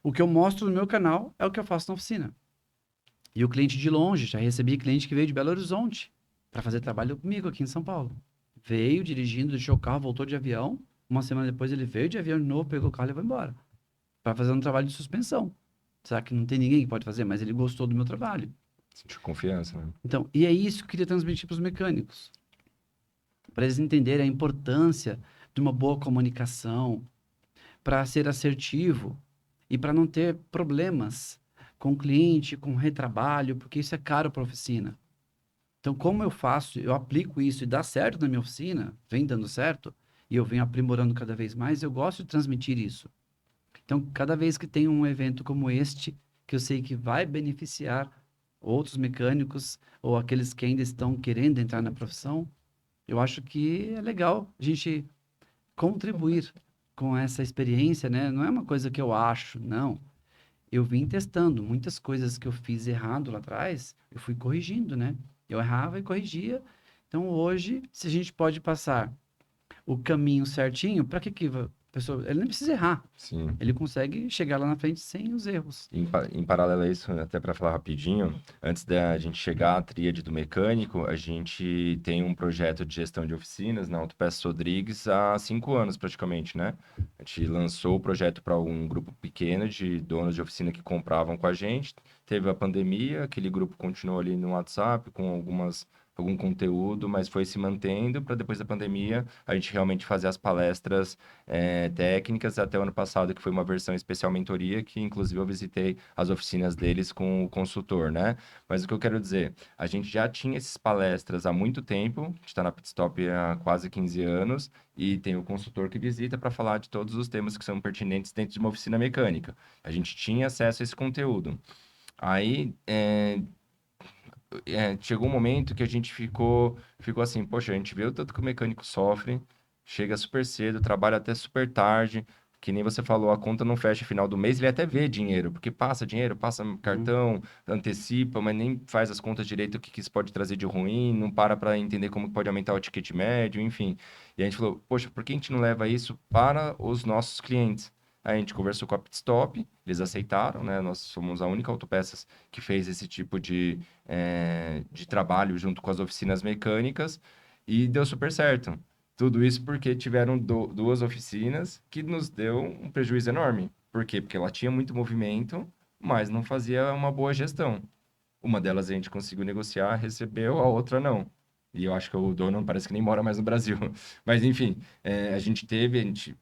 O que eu mostro no meu canal é o que eu faço na oficina. E o cliente de longe, já recebi cliente que veio de Belo Horizonte para fazer trabalho comigo aqui em São Paulo. Veio dirigindo, deixou o carro, voltou de avião. Uma semana depois ele veio de avião de novo, pegou o carro e foi embora. Para fazer um trabalho de suspensão. Será que não tem ninguém que pode fazer? Mas ele gostou do meu trabalho. Sentiu confiança, né? Então, e é isso que eu queria transmitir para os mecânicos. Para eles entenderem a importância de uma boa comunicação, para ser assertivo e para não ter problemas com o cliente, com retrabalho, porque isso é caro para a oficina. Então, como eu faço, eu aplico isso e dá certo na minha oficina, vem dando certo, e eu venho aprimorando cada vez mais, eu gosto de transmitir isso. Então, cada vez que tem um evento como este, que eu sei que vai beneficiar outros mecânicos ou aqueles que ainda estão querendo entrar na profissão, eu acho que é legal a gente contribuir com essa experiência, né? Não é uma coisa que eu acho, não. Eu vim testando muitas coisas que eu fiz errado lá atrás, eu fui corrigindo, né? Eu errava e corrigia. Então hoje, se a gente pode passar o caminho certinho, para a pessoa, ele nem precisa errar. Sim. Ele consegue chegar lá na frente sem os erros. Em paralelo a isso, até para falar rapidinho, antes da gente chegar à tríade do mecânico, a gente tem um projeto de gestão de oficinas na Autopeças Rodrigues há 5 anos praticamente, né? A gente lançou o projeto para um grupo pequeno de donos de oficina que compravam com a gente. Teve a pandemia, aquele grupo continuou ali no WhatsApp com algum conteúdo, mas foi se mantendo para depois da pandemia a gente realmente fazer as palestras técnicas até o ano passado, que foi uma versão especial mentoria, que inclusive eu visitei as oficinas deles com o consultor, né? Mas o que eu quero dizer, a gente já tinha essas palestras há muito tempo, a gente está na Pitstop há quase 15 anos, e tem o consultor que visita para falar de todos os temas que são pertinentes dentro de uma oficina mecânica. A gente tinha acesso a esse conteúdo. Aí, chegou um momento que a gente ficou assim, poxa, a gente vê o tanto que o mecânico sofre, chega super cedo, trabalha até super tarde, que nem você falou, a conta não fecha final do mês, ele até vê dinheiro, porque passa dinheiro, passa Uhum. cartão, antecipa, mas nem faz as contas direito, o que que isso pode trazer de ruim, não para entender como pode aumentar o ticket médio, enfim. E a gente falou, poxa, por que a gente não leva isso para os nossos clientes? Aí a gente conversou com a Pitstop, eles aceitaram, né? Nós somos a única autopeças que fez esse tipo de trabalho junto com as oficinas mecânicas e deu super certo. Tudo isso porque tiveram duas oficinas que nos deu um prejuízo enorme. Por quê? Porque ela tinha muito movimento, mas não fazia uma boa gestão. Uma delas a gente conseguiu negociar, recebeu, a outra não. E eu acho que o dono parece que nem mora mais no Brasil. Mas, enfim, a gente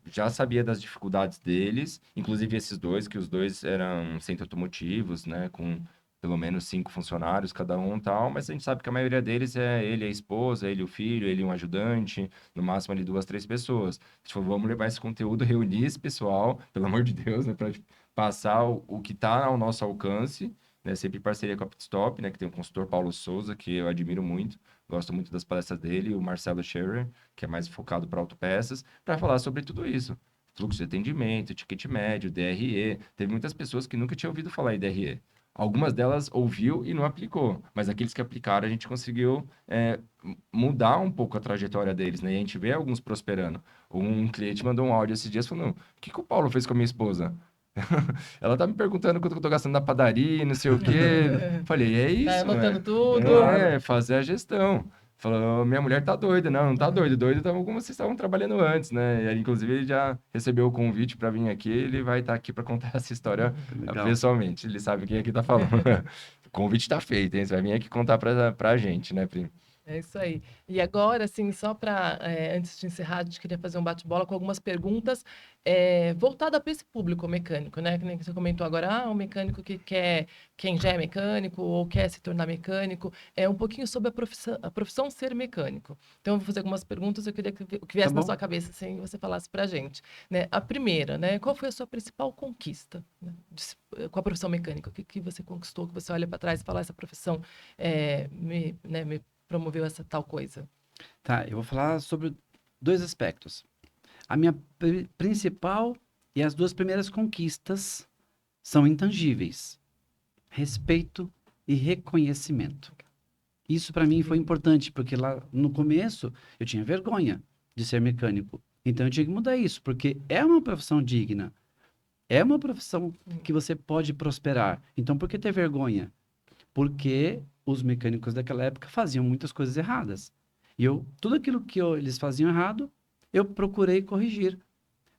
já sabia das dificuldades deles, inclusive esses dois, que os dois eram centros automotivos, né, com pelo menos 5 funcionários cada um e tal, mas a gente sabe que a maioria deles é ele, a esposa, ele, o filho, ele, um ajudante, no máximo ali 2, 3 pessoas. A gente falou, vamos levar esse conteúdo, reunir esse pessoal, pelo amor de Deus, né, para passar o que está ao nosso alcance, né, sempre em parceria com a Pitstop, né, que tem o consultor Paulo Souza, que eu admiro muito, gosto muito das palestras dele, e o Marcelo Scherer, que é mais focado para autopeças, para falar sobre tudo isso. Fluxo de atendimento, ticket médio, DRE. Teve muitas pessoas que nunca tinham ouvido falar em DRE. Algumas delas ouviu e não aplicou, mas aqueles que aplicaram, a gente conseguiu mudar um pouco a trajetória deles, né? E a gente vê alguns prosperando. Um cliente mandou um áudio esses dias falando: o que que o Paulo fez com a minha esposa? Ela tá me perguntando quanto que eu tô gastando na padaria, não sei o quê. Falei, é Tá isso, anotando né? tudo. Claro. Fazer a gestão. Falou, minha mulher tá doida. Não, não tá doida. Doida tá como vocês estavam trabalhando antes, né? E aí, inclusive, ele já recebeu o convite para vir aqui. Ele vai estar aqui para contar essa história Legal. pessoalmente. Ele sabe quem aqui tá falando. O convite tá feito, hein? Você vai vir aqui contar pra gente, né, Pri? É isso aí. E agora, assim, só para, antes de encerrar, a gente queria fazer um bate-bola com algumas perguntas voltadas para esse público mecânico, né? Que nem você comentou agora, um mecânico que quer, quem já é mecânico ou quer se tornar mecânico, um pouquinho sobre a profissão ser mecânico. Então, eu vou fazer algumas perguntas, eu queria que Tá viesse na bom? sua cabeça, assim, você falasse para a gente, né? A primeira, né? Qual foi a sua principal conquista, né, com a profissão mecânica? O que, que você conquistou, que você olha para trás e fala, essa profissão me promoveu essa tal coisa? Tá, eu vou falar sobre dois aspectos. A minha principal e as duas primeiras conquistas são intangíveis: respeito e reconhecimento. Isso para mim foi importante, porque lá no começo eu tinha vergonha de ser mecânico. Então eu tinha que mudar isso, porque é uma profissão digna. É uma profissão que você pode prosperar. Então por que ter vergonha? Porque os mecânicos daquela época faziam muitas coisas erradas. E tudo aquilo que eles faziam errado, eu procurei corrigir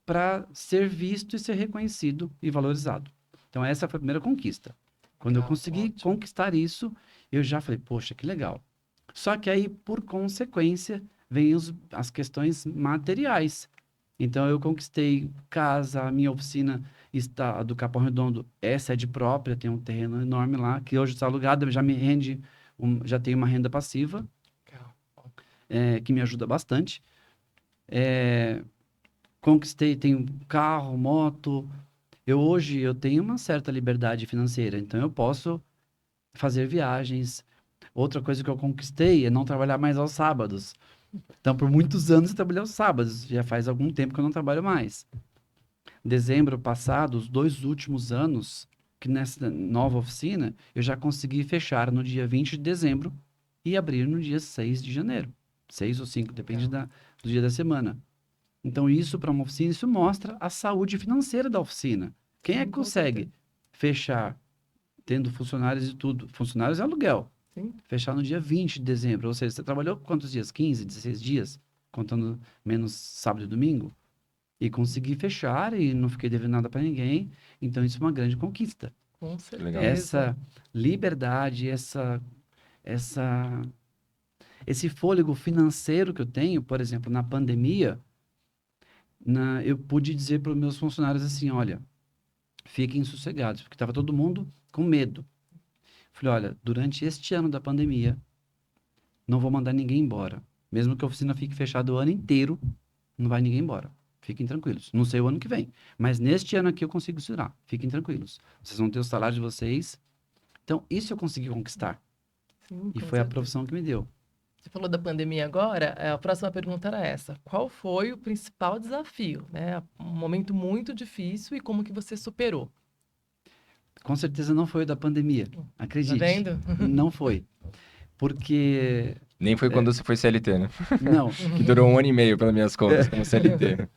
para ser visto e ser reconhecido e valorizado. Então, essa foi a primeira conquista. Quando eu Legal, consegui ótimo. conquistar isso, eu já falei, poxa, que legal. Só que aí, por consequência, vêm as questões materiais. Então, eu conquistei casa, a minha oficina está do Capão Redondo é sede própria, tem um terreno enorme lá, que hoje está alugado, já me rende, já tem uma renda passiva, Legal. que me ajuda bastante. Conquistei, tenho carro, moto, Hoje eu tenho uma certa liberdade financeira, então eu posso fazer viagens. Outra coisa que eu conquistei é não trabalhar mais aos sábados. Então, por muitos anos eu trabalhei aos sábados. Já faz algum tempo que eu não trabalho mais. Dezembro passado, os 2 últimos anos, que nessa nova oficina, eu já consegui fechar no dia 20 de dezembro e abrir no dia 6 de janeiro. 6 ou 5, depende do dia da semana. Então, isso para uma oficina, isso mostra a saúde financeira da oficina. Quem é que Com consegue certeza. fechar, tendo funcionários e tudo? Funcionários é aluguel. Sim. Fechar no dia 20 de dezembro. Ou seja, você trabalhou quantos dias? 15, 16 dias? Contando menos sábado e domingo? E consegui fechar e não fiquei devendo nada para ninguém. Então, isso é uma grande conquista. Com Legal. certeza. Essa liberdade, esse fôlego financeiro que eu tenho, por exemplo, na pandemia, eu pude dizer para os meus funcionários assim, olha, fiquem sossegados, porque estava todo mundo com medo. Falei, olha, durante este ano da pandemia, não vou mandar ninguém embora. Mesmo que a oficina fique fechada o ano inteiro, não vai ninguém embora. Fiquem tranquilos. Não sei o ano que vem, mas neste ano aqui eu consigo segurar. Fiquem tranquilos. Vocês vão ter o salário de vocês. Então, isso eu consegui conquistar. Sim, E com foi a certeza. profissão que me deu. Você falou da pandemia agora, a próxima pergunta era essa. Qual foi o principal desafio, né? Um momento muito difícil e como que você superou? Com certeza não foi o da pandemia. Tá Acredite. vendo? Não foi. Porque, Nem foi quando você foi CLT, né? não, Que durou 1 ano e meio, pelas minhas contas, como CLT.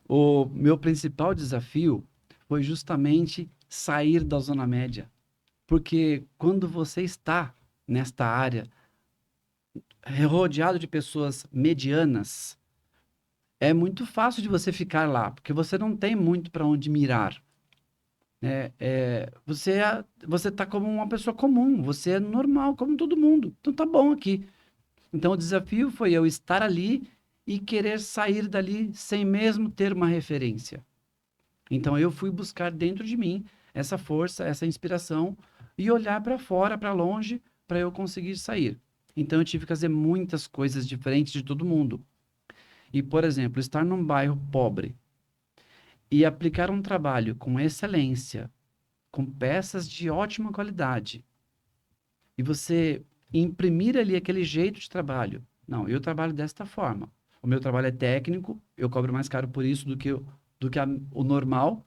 o meu principal desafio foi justamente sair da zona média. Porque quando você está nesta área, rodeado de pessoas medianas, é muito fácil de você ficar lá, porque você não tem muito para onde mirar. Você está como uma pessoa comum, você é normal, como todo mundo. Então tá bom aqui. Então o desafio foi eu estar ali e querer sair dali sem mesmo ter uma referência. Então eu fui buscar dentro de mim essa força, essa inspiração e olhar para fora, para longe, para eu conseguir sair. Então eu tive que fazer muitas coisas diferentes de todo mundo. E, por exemplo, estar num bairro pobre e aplicar um trabalho com excelência, com peças de ótima qualidade, e você imprimir ali aquele jeito de trabalho. Não, eu trabalho desta forma. O meu trabalho é técnico, eu cobro mais caro por isso do que o normal.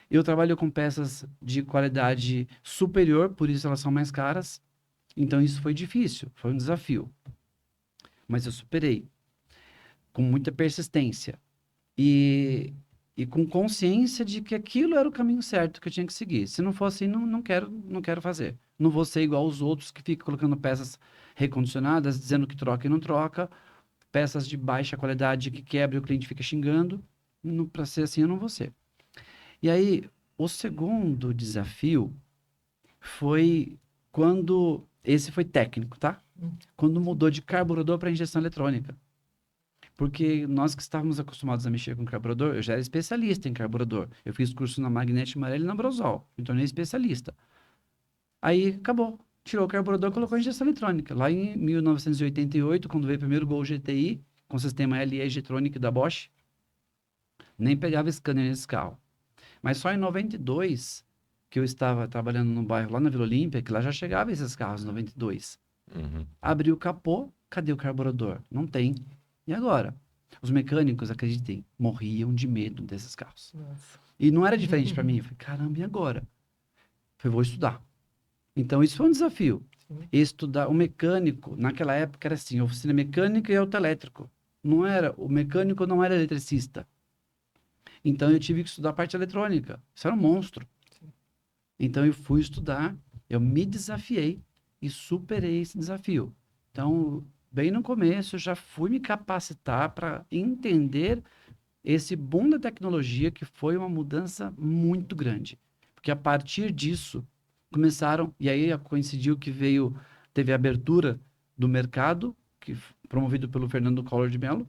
Eu trabalho com peças de qualidade superior, por isso elas são mais caras. Então isso foi difícil, foi um desafio. Mas eu superei com muita persistência e com consciência de que aquilo era o caminho certo que eu tinha que seguir. Se não for assim, não quero fazer. Não vou ser igual aos outros que ficam colocando peças recondicionadas, dizendo que troca e não troca, peças de baixa qualidade que quebra e o cliente fica xingando. Para ser assim, eu não vou ser. E aí, o segundo desafio foi quando. Esse foi técnico, tá? Quando mudou de carburador para injeção eletrônica. Porque nós que estávamos acostumados a mexer com carburador, eu já era especialista em carburador. Eu fiz curso na Magnete Marelli e na Brosol. Me tornei especialista. Aí acabou. Tirou o carburador e colocou injeção eletrônica. Lá em 1988, quando veio o primeiro Gol GTI, com sistema LE G-Tronic da Bosch, nem pegava scanner nesse carro. Mas só em 92, que eu estava trabalhando no bairro lá na Vila Olímpia, que lá já chegava esses carros, 92. Abri o capô, cadê o carburador? Não tem. E agora? Os mecânicos, acreditem, morriam de medo desses carros. Nossa. E não era diferente para mim. Eu falei, caramba, e agora? Eu falei, vou estudar. Então, isso foi um desafio. Sim. Estudar. O mecânico, naquela época, era assim, oficina mecânica e autoelétrico. Não era, o mecânico não era eletricista. Então, eu tive que estudar a parte eletrônica. Isso era um monstro. Então, eu fui estudar, eu me desafiei e superei esse desafio. Então, bem no começo, eu já fui me capacitar para entender esse boom da tecnologia, que foi uma mudança muito grande. Porque a partir disso, começaram, e aí coincidiu que teve a abertura do mercado, promovido pelo Fernando Collor de Mello,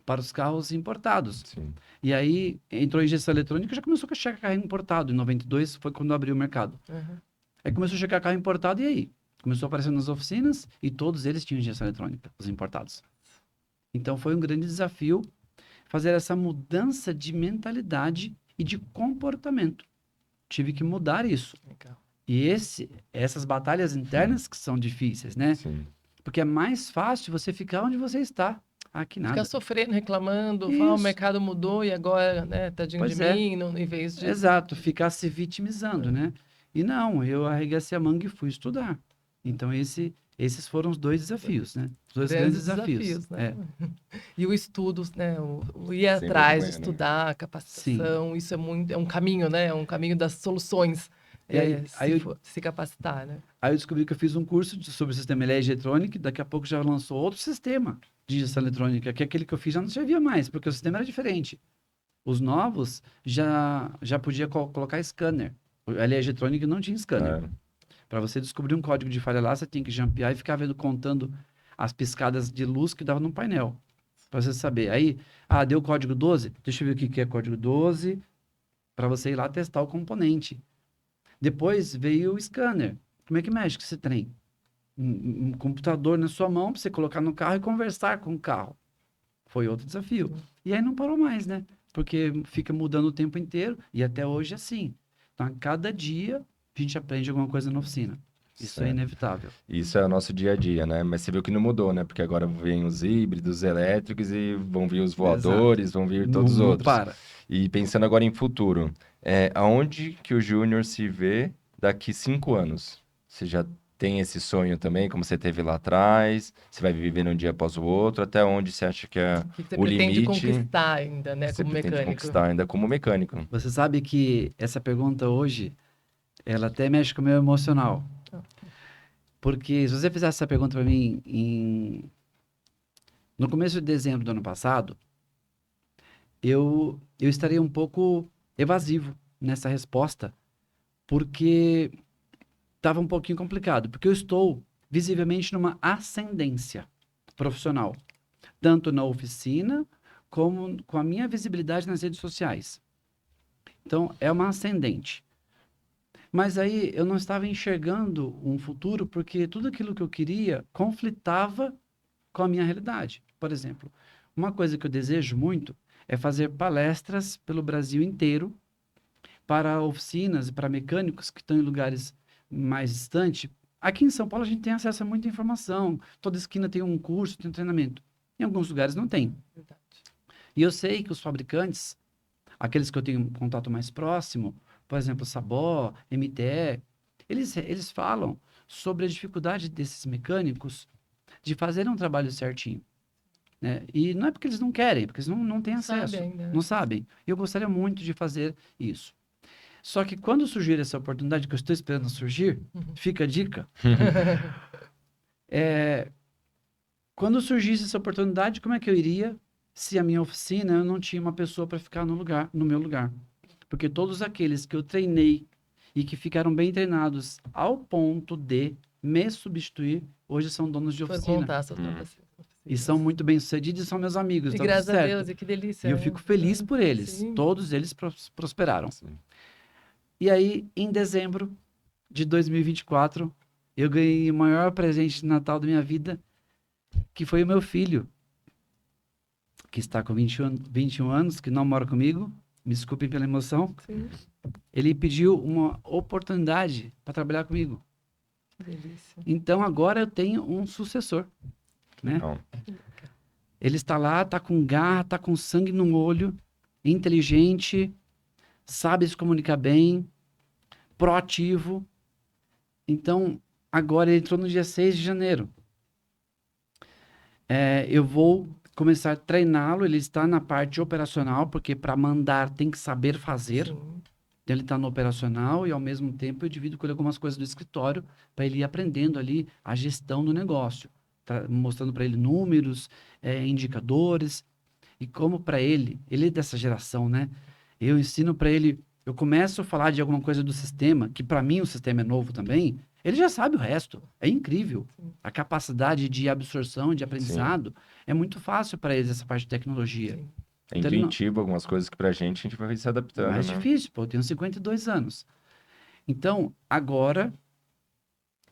para os carros importados. Sim. E aí entrou a injeção eletrônica e já começou a chegar carro importado. Em 92 foi quando abriu o mercado. Uhum. Aí começou a chegar carro importado e aí? Começou a aparecer nas oficinas e todos eles tinham injeção eletrônica, os importados. Então foi um grande desafio. fazer essa mudança de mentalidade e de comportamento. Tive que mudar isso. Legal. E essas batalhas internas que são difíceis, né? Sim. Porque é mais fácil você ficar onde você está. Aqui nada. Ficar sofrendo, reclamando, falar, o Isso. mercado mudou e agora, né, tadinho Pois de é. mim, em vez de... Exato, ficar se vitimizando, né? E não, eu arregacei a manga e fui estudar. Então, esses foram os dois desafios, né? Os dois grandes desafios. né? É, E o estudo, né? O ir Sem atrás, vergonha, né? estudar, a sim. capacitação, isso é um caminho, né? É um caminho das soluções. E aí Se capacitar, né? Aí eu descobri que eu fiz um curso sobre sistema eletrônico e daqui a pouco já lançou outro sistema de gestão eletrônica, que aquele que eu fiz já não servia mais, porque o sistema era diferente. Os novos já podia colocar scanner. A eletrônica não tinha scanner. É. Para você descobrir um código de falha lá, você tinha que jumpear e ficar vendo, contando as piscadas de luz que dava no painel. Para você saber. Aí, deu código 12? Deixa eu ver o que é código 12, para você ir lá testar o componente. Depois veio o scanner. Como é que mexe com esse trem? Um computador na sua mão para você colocar no carro e conversar com o carro. Foi outro desafio. E aí não parou mais, né? Porque fica mudando o tempo inteiro e até hoje é assim. Então, a cada dia a gente aprende alguma coisa na oficina. Isso é Certo. inevitável. Isso é o nosso dia a dia, né? Mas você viu que não mudou, né? Porque agora vêm os híbridos elétricos e vão vir os voadores, vão vir todos os Não outros. para. E pensando agora em futuro, aonde que o Júnior se vê daqui 5 anos? Você já tem esse sonho também, como você teve lá atrás? Você vai viver um dia após o outro? Até onde você acha que é O que você o pretende limite conquistar ainda, né? que você Como pretende mecânico. conquistar ainda como mecânico? Você sabe que essa pergunta hoje, ela até mexe com o meu emocional. Porque se você fizesse essa pergunta para mim no começo de dezembro do ano passado, eu estaria um pouco evasivo nessa resposta, porque estava um pouquinho complicado, porque eu estou visivelmente numa ascendência profissional, tanto na oficina como com a minha visibilidade nas redes sociais. Então, é uma ascendente. Mas aí eu não estava enxergando um futuro porque tudo aquilo que eu queria conflitava com a minha realidade. Por exemplo, uma coisa que eu desejo muito é fazer palestras pelo Brasil inteiro para oficinas e para mecânicos que estão em lugares mais distantes. Aqui em São Paulo a gente tem acesso a muita informação. Toda esquina tem um curso, tem um treinamento. Em alguns lugares não tem. Verdade. E eu sei que os fabricantes, aqueles que eu tenho um contato mais próximo, por exemplo, Sabó, MTE, eles falam sobre a dificuldade desses mecânicos de fazerem um trabalho certinho. Né? E não é porque eles não querem, porque eles não têm acesso. Sabe ainda. Não sabem. Eu gostaria muito de fazer isso. Só que quando surgir essa oportunidade, que eu estou esperando surgir, fica a dica. Quando surgisse essa oportunidade, como é que eu iria se a minha oficina eu não tinha uma pessoa para ficar no meu lugar? Porque todos aqueles que eu treinei e que ficaram bem treinados ao ponto de me substituir, hoje são donos de Foi oficina. montar suas E são muito bem-sucedidos e são meus amigos. E tá tudo graças a certo. Deus, e que delícia. E eu né? fico feliz por eles. Sim. Todos eles prosperaram. Sim. E aí, em dezembro de 2024, eu ganhei o maior presente de Natal da minha vida, que foi o meu filho, que está com 21 anos, que não mora comigo. Me desculpem pela emoção. Sim, Ele pediu uma oportunidade para trabalhar comigo. que delícia. Então, agora eu tenho um sucessor. Né? Legal. Ele está lá, está com garra, está com sangue no olho, inteligente, sabe se comunicar bem, proativo. Então, agora ele entrou no dia 6 de janeiro. Eu vou começar a treiná-lo, ele está na parte operacional, porque para mandar tem que saber fazer. Sim. Então, ele está no operacional e, ao mesmo tempo, eu divido com ele algumas coisas do escritório para ele ir aprendendo ali a gestão do negócio. Mostrando para ele números, indicadores. E como para ele é dessa geração, né? Eu ensino para ele, eu começo a falar de alguma coisa do sistema, que para mim o sistema é novo também, ele já sabe o resto. É incrível. Sim. A capacidade de absorção, de aprendizado, é muito fácil para eles essa parte de tecnologia. Sim. É Então, ele não- intuitivo algumas coisas que pra gente a gente vai se adaptando, mais né? difícil, pô, eu tenho 52 anos. Então, agora,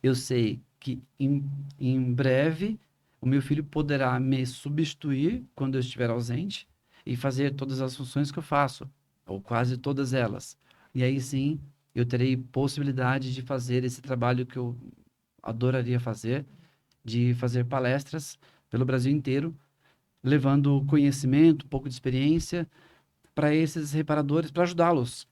eu sei que em breve o meu filho poderá me substituir quando eu estiver ausente. e fazer todas as funções que eu faço, ou quase todas elas. E aí sim, eu terei possibilidade de fazer esse trabalho que eu adoraria fazer, de fazer palestras pelo Brasil inteiro, levando conhecimento, um pouco de experiência para esses reparadores, para ajudá-los.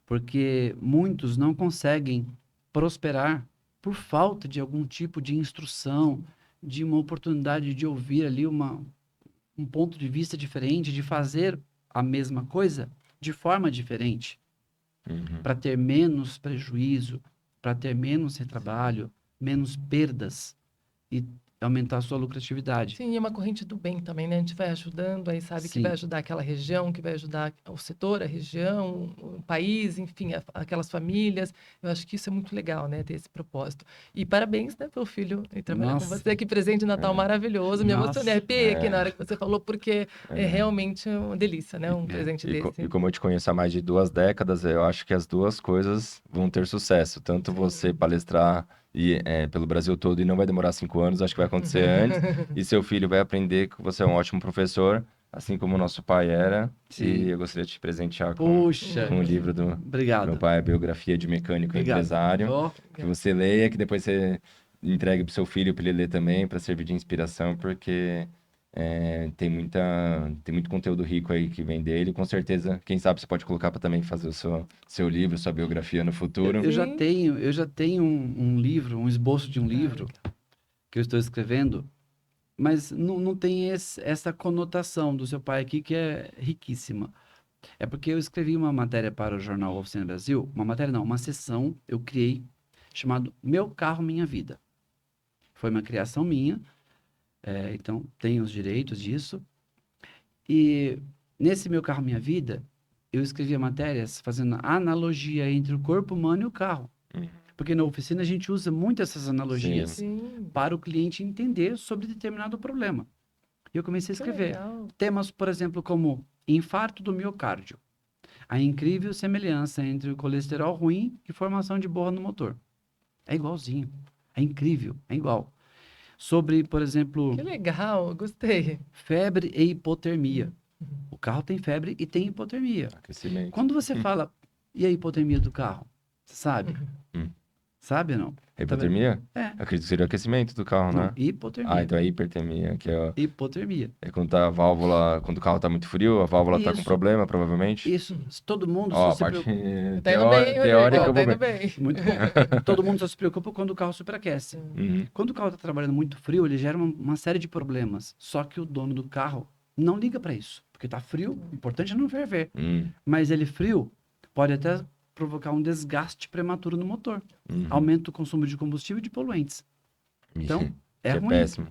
Porque muitos não conseguem prosperar por falta de algum tipo de instrução, de uma oportunidade de ouvir ali um ponto de vista diferente, de fazer a mesma coisa de forma diferente, Uhum. para ter menos prejuízo, para ter menos retrabalho, menos perdas e aumentar a sua lucratividade. Sim, e é uma corrente do bem também, né? A gente vai ajudando, aí sabe que vai Sim. ajudar aquela região, que vai ajudar o setor, a região, o país, enfim, aquelas famílias. Eu acho que isso é muito legal, né? Ter esse propósito. E parabéns, né, pelo filho e trabalhar com Nossa, você. Que presente de Natal É. maravilhoso. Me emocionei, nossa. arrepiei aqui na É, hora que você falou, porque é realmente uma delícia, né? Um presente E desse. como eu te conheço há mais de 2 décadas, eu acho que as duas coisas vão ter sucesso. Tanto você palestrar pelo Brasil todo e não vai demorar 5 anos, acho que vai acontecer antes. E seu filho vai aprender que você é um ótimo professor, assim como o nosso pai era. E Sim. eu gostaria de te presentear Puxa, com o livro do meu obrigado. pai, a biografia de mecânico e Obrigado. empresário. Ó, Que você leia, que depois você entregue para seu filho para ele ler também, para servir de inspiração, porque tem muito conteúdo rico aí que vem dele. Com certeza, quem sabe você pode colocar para também fazer o seu livro, sua biografia no futuro. Sim. eu já tenho um livro, um esboço de um livro legal. que eu estou escrevendo, mas não tem essa conotação do seu pai aqui que é riquíssima. É porque eu escrevi uma matéria para o jornal Oficina Brasil, uma matéria não, uma sessão eu criei chamado Meu Carro Minha Vida. Foi uma criação minha, então tenho os direitos disso. E nesse Meu Carro Minha Vida, eu escrevia matérias fazendo analogia entre o corpo humano e o carro. Uhum. Porque na oficina a gente usa muito essas analogias Sim. para o cliente entender sobre determinado problema. E eu comecei a Que escrever legal. temas, por exemplo, como infarto do miocárdio, a incrível semelhança entre o colesterol ruim e formação de borra no motor. É igualzinho, é incrível, é igual. Sobre, por exemplo, Que legal, gostei. febre e hipotermia. O carro tem febre e tem hipotermia. Aquecimento. Quando você fala, e a hipotermia do carro? Você sabe? Hum. Sabe ou não? Hipotermia? É. Acredito que seria o aquecimento do carro, Não, né? hipotermia. Então é hipertermia, que Hipotermia. é quando tá a válvula, quando o carro tá muito frio, a válvula tá com Isso. problema, provavelmente. Isso, todo mundo Ó, só a se parte preocupa. Tá indo bem, Rodrigo. teórica eu Tá vou indo bem. bem. Muito bom. Todo mundo só se preocupa quando o carro superaquece. Uhum. Quando o carro está trabalhando muito frio, ele gera uma série de problemas. Só que o dono do carro não liga para isso. Porque tá frio, o importante é não ferver. Mas ele frio pode até provocar um desgaste prematuro no motor. Uhum. Aumenta o consumo de combustível e de poluentes. Então, é Que ruim. péssimo.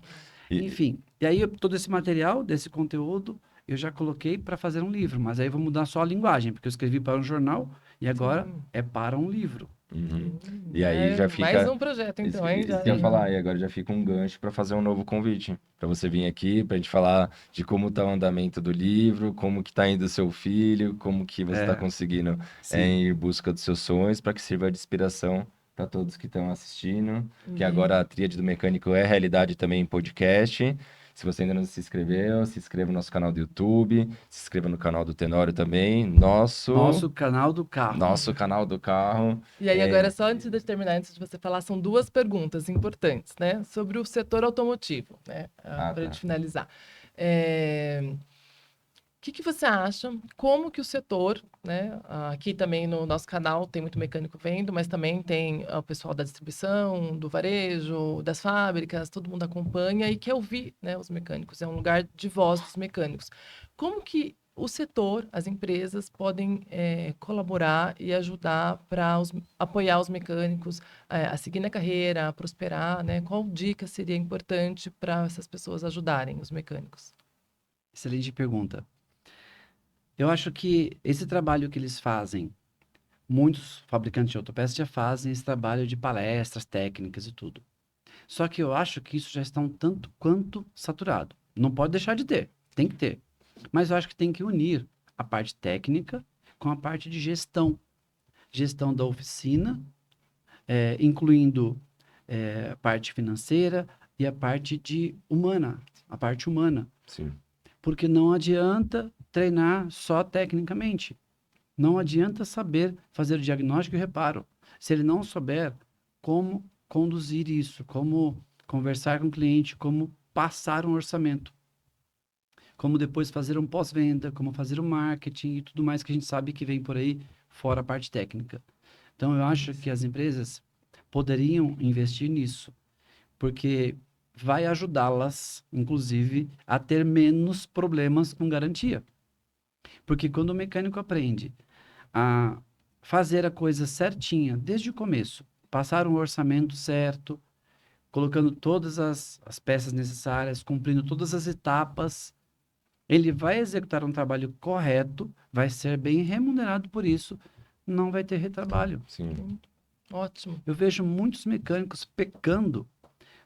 E- Enfim, e aí todo esse material, desse conteúdo, eu já coloquei para fazer um livro. Mas aí eu vou mudar só a linguagem, porque eu escrevi para um jornal e agora é para um livro. Uhum. E aí já fica. Mais um projeto, então, hein? Isso que eu ia falar, e agora já fica um gancho para fazer um novo convite. Para você vir aqui, para a gente falar de como está o andamento do livro, como que está indo o seu filho, como que você está conseguindo Sim. ir em busca dos seus sonhos, para que sirva de inspiração para todos que estão assistindo. Que agora a Tríade do Mecânico é realidade também em podcast. Se você ainda não se inscreveu, se inscreva no nosso canal do YouTube, se inscreva no canal do Tenório também, Nosso canal do carro. nosso canal do carro. E aí, agora, só antes de terminar, antes de você falar, são duas perguntas importantes, né? Sobre o setor automotivo, né? Para a gente finalizar. O que você acha? Como que o setor, né? Aqui também no nosso canal tem muito mecânico vendo, mas também tem o pessoal da distribuição, do varejo, das fábricas, todo mundo acompanha e quer ouvir, né, os mecânicos. É um lugar de voz dos mecânicos. Como que o setor, as empresas podem colaborar e ajudar para apoiar os mecânicos a seguir na carreira, a prosperar, né? Qual dica seria importante para essas pessoas ajudarem os mecânicos? Excelente pergunta. Eu acho que esse trabalho que eles fazem, muitos fabricantes de autopeças já fazem esse trabalho de palestras técnicas e tudo. Só que eu acho que isso já está um tanto quanto saturado. Não pode deixar de ter, tem que ter. Mas eu acho que tem que unir a parte técnica com a parte de gestão. Gestão da oficina, incluindo a parte financeira e a parte humana, a parte humana. Sim. Porque não adianta treinar só tecnicamente. Não adianta saber fazer o diagnóstico e o reparo. Se ele não souber como conduzir isso, como conversar com o cliente, como passar um orçamento, como depois fazer um pós-venda, como fazer o marketing e tudo mais que a gente sabe que vem por aí, fora a parte técnica. Então, eu acho que as empresas poderiam investir nisso, porque vai ajudá-las, inclusive, a ter menos problemas com garantia. Porque quando o mecânico aprende a fazer a coisa certinha desde o começo, passar um orçamento certo, colocando todas as peças necessárias, cumprindo todas as etapas, ele vai executar um trabalho correto, vai ser bem remunerado por isso, não vai ter retrabalho. Sim. Ótimo. Eu vejo muitos mecânicos pecando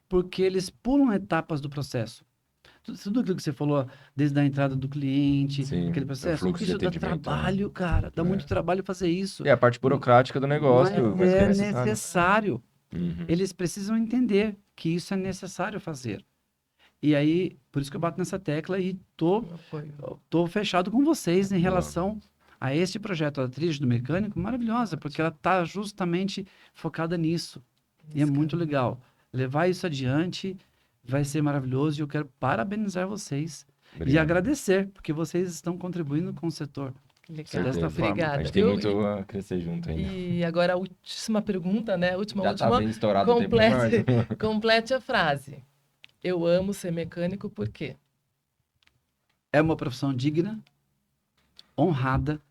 porque eles pulam etapas do processo. Tudo aquilo que você falou, desde a entrada do cliente, Sim, aquele o processo, fluxo de isso dá atendimento, né? trabalho, cara. Dá muito trabalho fazer isso. E a parte burocrática do negócio, Mas mas que é é necessário. necessário. Uhum. Eles precisam entender que isso é necessário fazer. E aí, por isso que eu bato nessa tecla e tô fechado com vocês em relação a este projeto, a trilha do mecânico, maravilhosa, porque ela está justamente focada nisso. E é muito legal. Levar isso adiante vai ser maravilhoso e eu quero parabenizar vocês e Obrigado. agradecer, porque vocês estão contribuindo com o setor. Legal. Certeza. forma. Obrigada. A gente tem muito a crescer junto ainda. E agora a última pergunta, né? Já tá bem estourado o tempo, Complete, Eduardo. complete a frase. Eu amo ser mecânico por quê? É uma profissão digna, honrada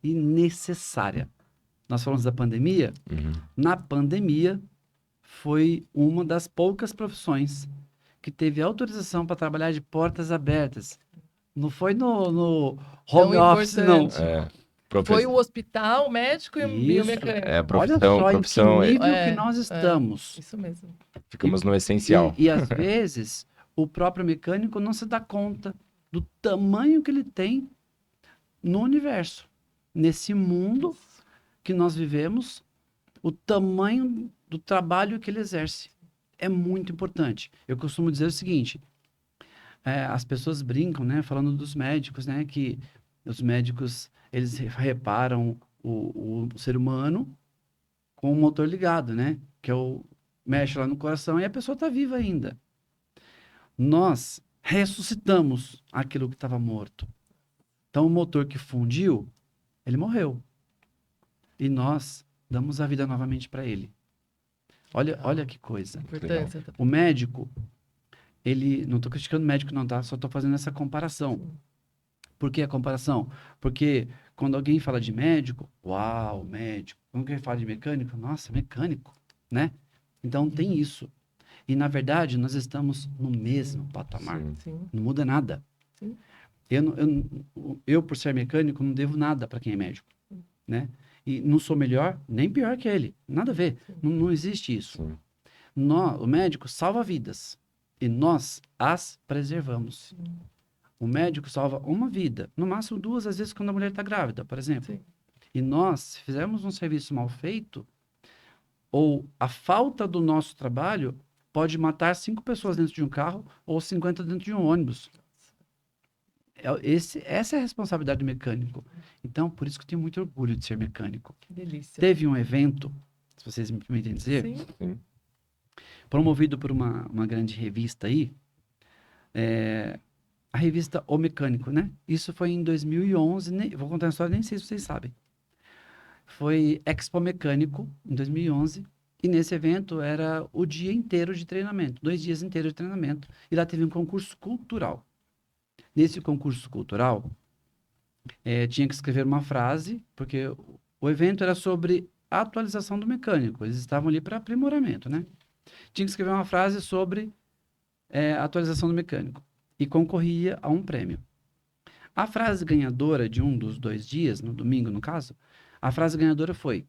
e necessária. Nós falamos da pandemia. Uhum. Na pandemia, foi uma das poucas profissões que teve autorização para trabalhar de portas abertas. Não foi no home Tão office, não. importante. É, Foi o hospital, o médico e o Isso. mecânico. É, Olha profissão, só em que nível é, que nós estamos. Isso mesmo. ficamos no essencial. E às vezes, o próprio mecânico não se dá conta do tamanho que ele tem no universo. Nesse mundo que nós vivemos, o tamanho do trabalho que ele exerce é muito importante. Eu costumo dizer o seguinte, as pessoas brincam, né, falando dos médicos, né, que os médicos, eles reparam o ser humano com o motor ligado, né, que é mexe lá no coração e a pessoa está viva ainda. Nós ressuscitamos aquilo que estava morto. Então, o motor que fundiu, ele morreu. E nós damos a vida novamente para ele. Olha que coisa. Importância. O médico, ele... Não estou criticando o médico não, tá? Só estou fazendo essa comparação. Sim. Por que a comparação? Porque quando alguém fala de médico, uau, médico. Quando alguém fala de mecânico, nossa, mecânico, né? Então, tem isso. E, na verdade, nós estamos no mesmo patamar. Sim. Sim. Não muda nada. Sim. Eu, por ser mecânico, não devo nada para quem é médico, né? E não sou melhor nem pior que ele. Nada a ver. Não existe isso. Sim. O médico salva vidas e nós as preservamos. Sim. O médico salva uma vida, no máximo 2, às vezes, quando a mulher está grávida, por exemplo. Sim. E nós, se fizermos um serviço mal feito, ou a falta do nosso trabalho pode matar 5 pessoas dentro de um carro ou 50 dentro de um ônibus. Essa é a responsabilidade do mecânico. Então, por isso que eu tenho muito orgulho de ser mecânico. Que delícia. Teve um evento, se vocês me permitem dizer, Sim. promovido por uma grande revista aí, a revista O Mecânico, né? Isso foi em 2011, vou contar uma história, nem sei se vocês sabem. Foi Expo Mecânico, em 2011, e nesse evento era o dia inteiro de treinamento, 2 dias inteiros de treinamento, e lá teve um concurso cultural. Nesse concurso cultural, tinha que escrever uma frase, porque o evento era sobre a atualização do mecânico. Eles estavam ali para aprimoramento, né? Tinha que escrever uma frase sobre a atualização do mecânico. E concorria a um prêmio. A frase ganhadora de um dos 2 dias, no domingo no caso, a frase ganhadora foi: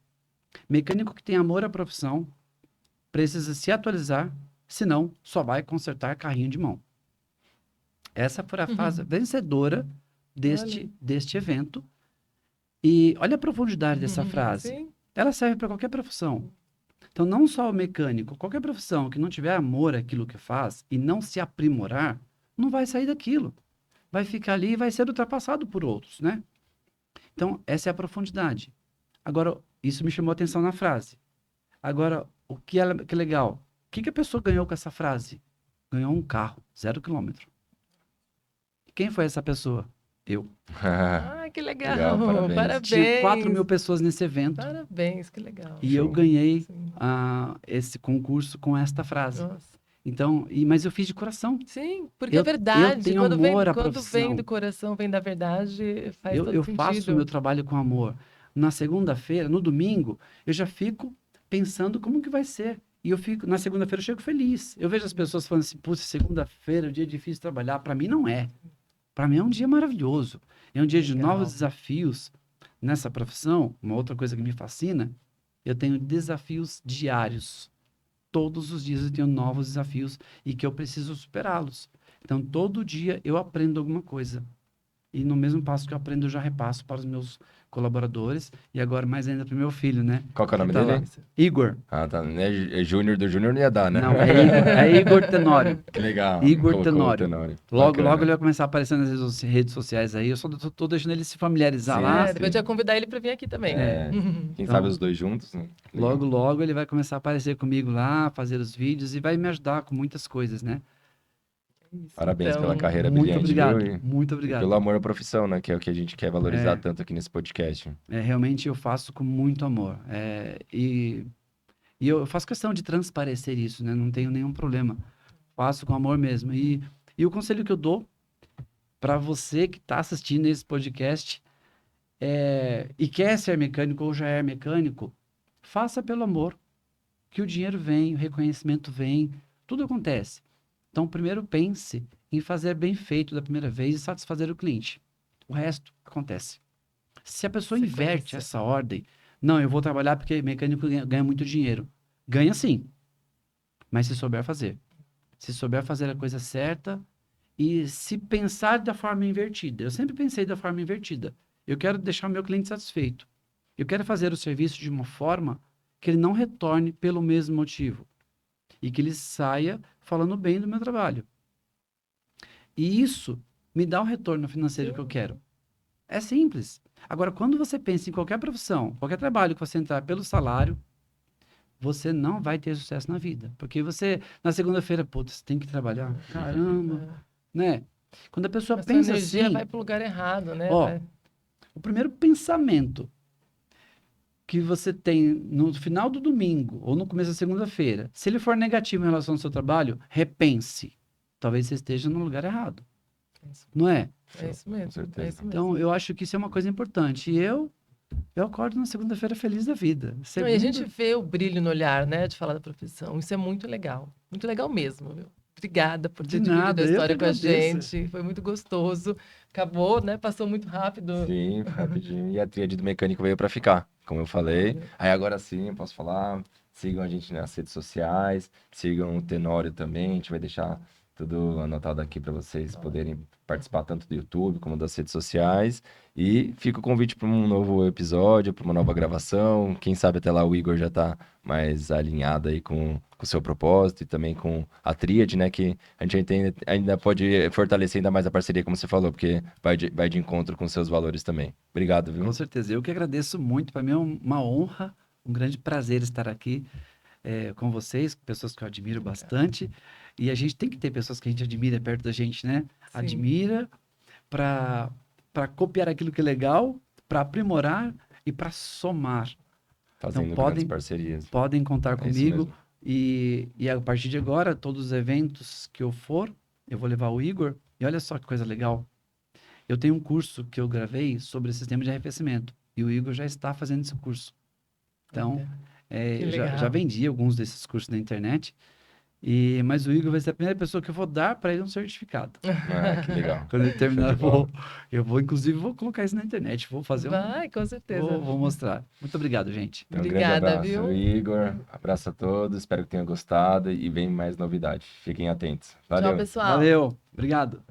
mecânico que tem amor à profissão precisa se atualizar, senão só vai consertar carrinho de mão. Essa foi a frase vencedora deste evento. E olha a profundidade dessa frase. Sim. Ela serve para qualquer profissão. Então, não só o mecânico, qualquer profissão que não tiver amor àquilo que faz e não se aprimorar, não vai sair daquilo. vai ficar ali e vai ser ultrapassado por outros, né? Então, essa é a profundidade. Agora, isso me chamou a atenção na frase. Agora, que legal. O que a pessoa ganhou com essa frase? Ganhou um carro, 0 quilômetro. Quem foi essa pessoa? Eu. Ah, que legal. Legal, parabéns. Parabéns. Tinha 4.000 pessoas nesse evento. Parabéns, que legal. E eu Show. ganhei Sim. esse concurso com esta frase. Nossa. Então, mas eu fiz de coração. Sim, porque é Eu verdade. tenho Quando amor à quando profissão. vem do coração, vem da verdade, faz todo Eu sentido. faço o meu trabalho com amor. Na segunda-feira, no domingo, eu já fico pensando como que vai ser. E eu fico, na segunda-feira eu chego feliz. Eu vejo as pessoas falando assim, putz, segunda-feira é um dia difícil de trabalhar. Para mim não é. Para mim é um dia maravilhoso. É um dia de Legal. novos desafios nessa profissão. Uma outra coisa que me fascina, eu tenho desafios diários. Todos os dias eu tenho novos desafios e que eu preciso superá-los. Então, todo dia eu aprendo alguma coisa. E no mesmo passo que eu aprendo, eu já repasso para os meus colaboradores e agora mais ainda para o meu filho, né? Qual que é o nome Tá lá. dele? Igor. Ah, tá. É Júnior do Júnior não ia dar, né? Não, é Igor Tenório. Que legal. Igor Colocou o Tenório. Logo, Bacana. logo ele vai começar a aparecer nas redes sociais aí. Eu só tô deixando ele se familiarizar Sim, lá. É, depois eu ia convidar ele para vir aqui também. É. Quem Então, sabe os dois juntos, né? Legal. Logo, logo ele vai começar a aparecer comigo lá, fazer os vídeos e vai me ajudar com muitas coisas, né? Isso, Parabéns então, pela carreira Muito brilhante, obrigado, viu? muito E obrigado. pelo amor à profissão, né? Que é o que a gente quer valorizar É. tanto aqui nesse podcast. Realmente eu faço com muito amor. E eu faço questão de transparecer isso, né? Não tenho nenhum problema. Faço com amor mesmo. E o conselho que eu dou para você que está assistindo esse podcast e quer ser mecânico ou já é mecânico, faça pelo amor, que o dinheiro vem, o reconhecimento vem, tudo acontece. Então, primeiro pense em fazer bem feito da primeira vez e satisfazer o cliente. O resto acontece. Se a pessoa inverte Sequência. essa ordem, não, eu vou trabalhar porque mecânico ganha muito dinheiro. Ganha sim, mas se souber fazer. Se souber fazer a coisa certa e se pensar da forma invertida. Eu sempre pensei da forma invertida. Eu quero deixar o meu cliente satisfeito. Eu quero fazer o serviço de uma forma que ele não retorne pelo mesmo motivo. E que ele saia falando bem do meu trabalho. E isso me dá o retorno financeiro que eu quero. É simples. Agora, quando você pensa em qualquer profissão, qualquer trabalho que você entrar pelo salário, você não vai ter sucesso na vida. Porque você, na segunda-feira, putz, você tem que trabalhar. Caramba, né? Quando a pessoa A sua pensa energia assim, vai para o lugar errado, né? ó, o primeiro pensamento que você tem no final do domingo ou no começo da segunda-feira, se ele for negativo em relação ao seu trabalho, repense. Talvez você esteja no lugar errado. Não é? É isso mesmo. certeza. É isso mesmo. Então, eu acho que isso é uma coisa importante. E eu acordo na segunda-feira feliz da vida. Não, e Segunda, a gente vê o brilho no olhar, né, de falar da profissão. Isso é muito legal. Muito legal mesmo, viu? Obrigada por De ter dividido nada, a eu história que com a agradeço. gente. Foi muito gostoso. Acabou, né? Passou muito rápido. Sim, rapidinho. E a tríade do mecânico veio para ficar, como eu falei. Aí agora sim, eu posso falar. Sigam a gente nas redes sociais. Sigam o Tenório também. A gente vai deixar tudo anotado aqui para vocês poderem participar tanto do YouTube como das redes sociais. E fica o convite para um novo episódio, para uma nova gravação. Quem sabe até lá o Igor já está mais alinhado aí com o seu propósito e também com a tríade, né? Que a gente ainda pode fortalecer ainda mais a parceria, como você falou, porque vai de encontro com seus valores também. Obrigado, viu? Com certeza. Eu que agradeço muito. Para mim é uma honra, um grande prazer estar aqui com vocês, pessoas que eu admiro bastante. E a gente tem que ter pessoas que a gente admira perto da gente, né? Sim. Admira para copiar aquilo que é legal, para aprimorar e para somar. Fazendo Então, grandes parcerias. Podem contar É isso comigo. mesmo. E a partir de agora, todos os eventos que eu for, eu vou levar o Igor. E olha só que coisa legal. Eu tenho um curso que eu gravei sobre sistema de arrefecimento. E o Igor já está fazendo esse curso. Então, Olha, que já legal. vendi alguns desses cursos na internet. Mas o Igor vai ser a primeira pessoa que eu vou dar para ele um certificado. Ah, que legal. Quando ele terminar, Show de bola. inclusive, vou colocar isso na internet. Vou fazer Vai, com certeza. Vou mostrar. Muito obrigado, gente. Então, um Obrigada, grande abraço, viu? Igor. Abraço a todos. Espero que tenham gostado e vem mais novidade. Fiquem atentos. Valeu. Tchau, pessoal. Valeu. Obrigado.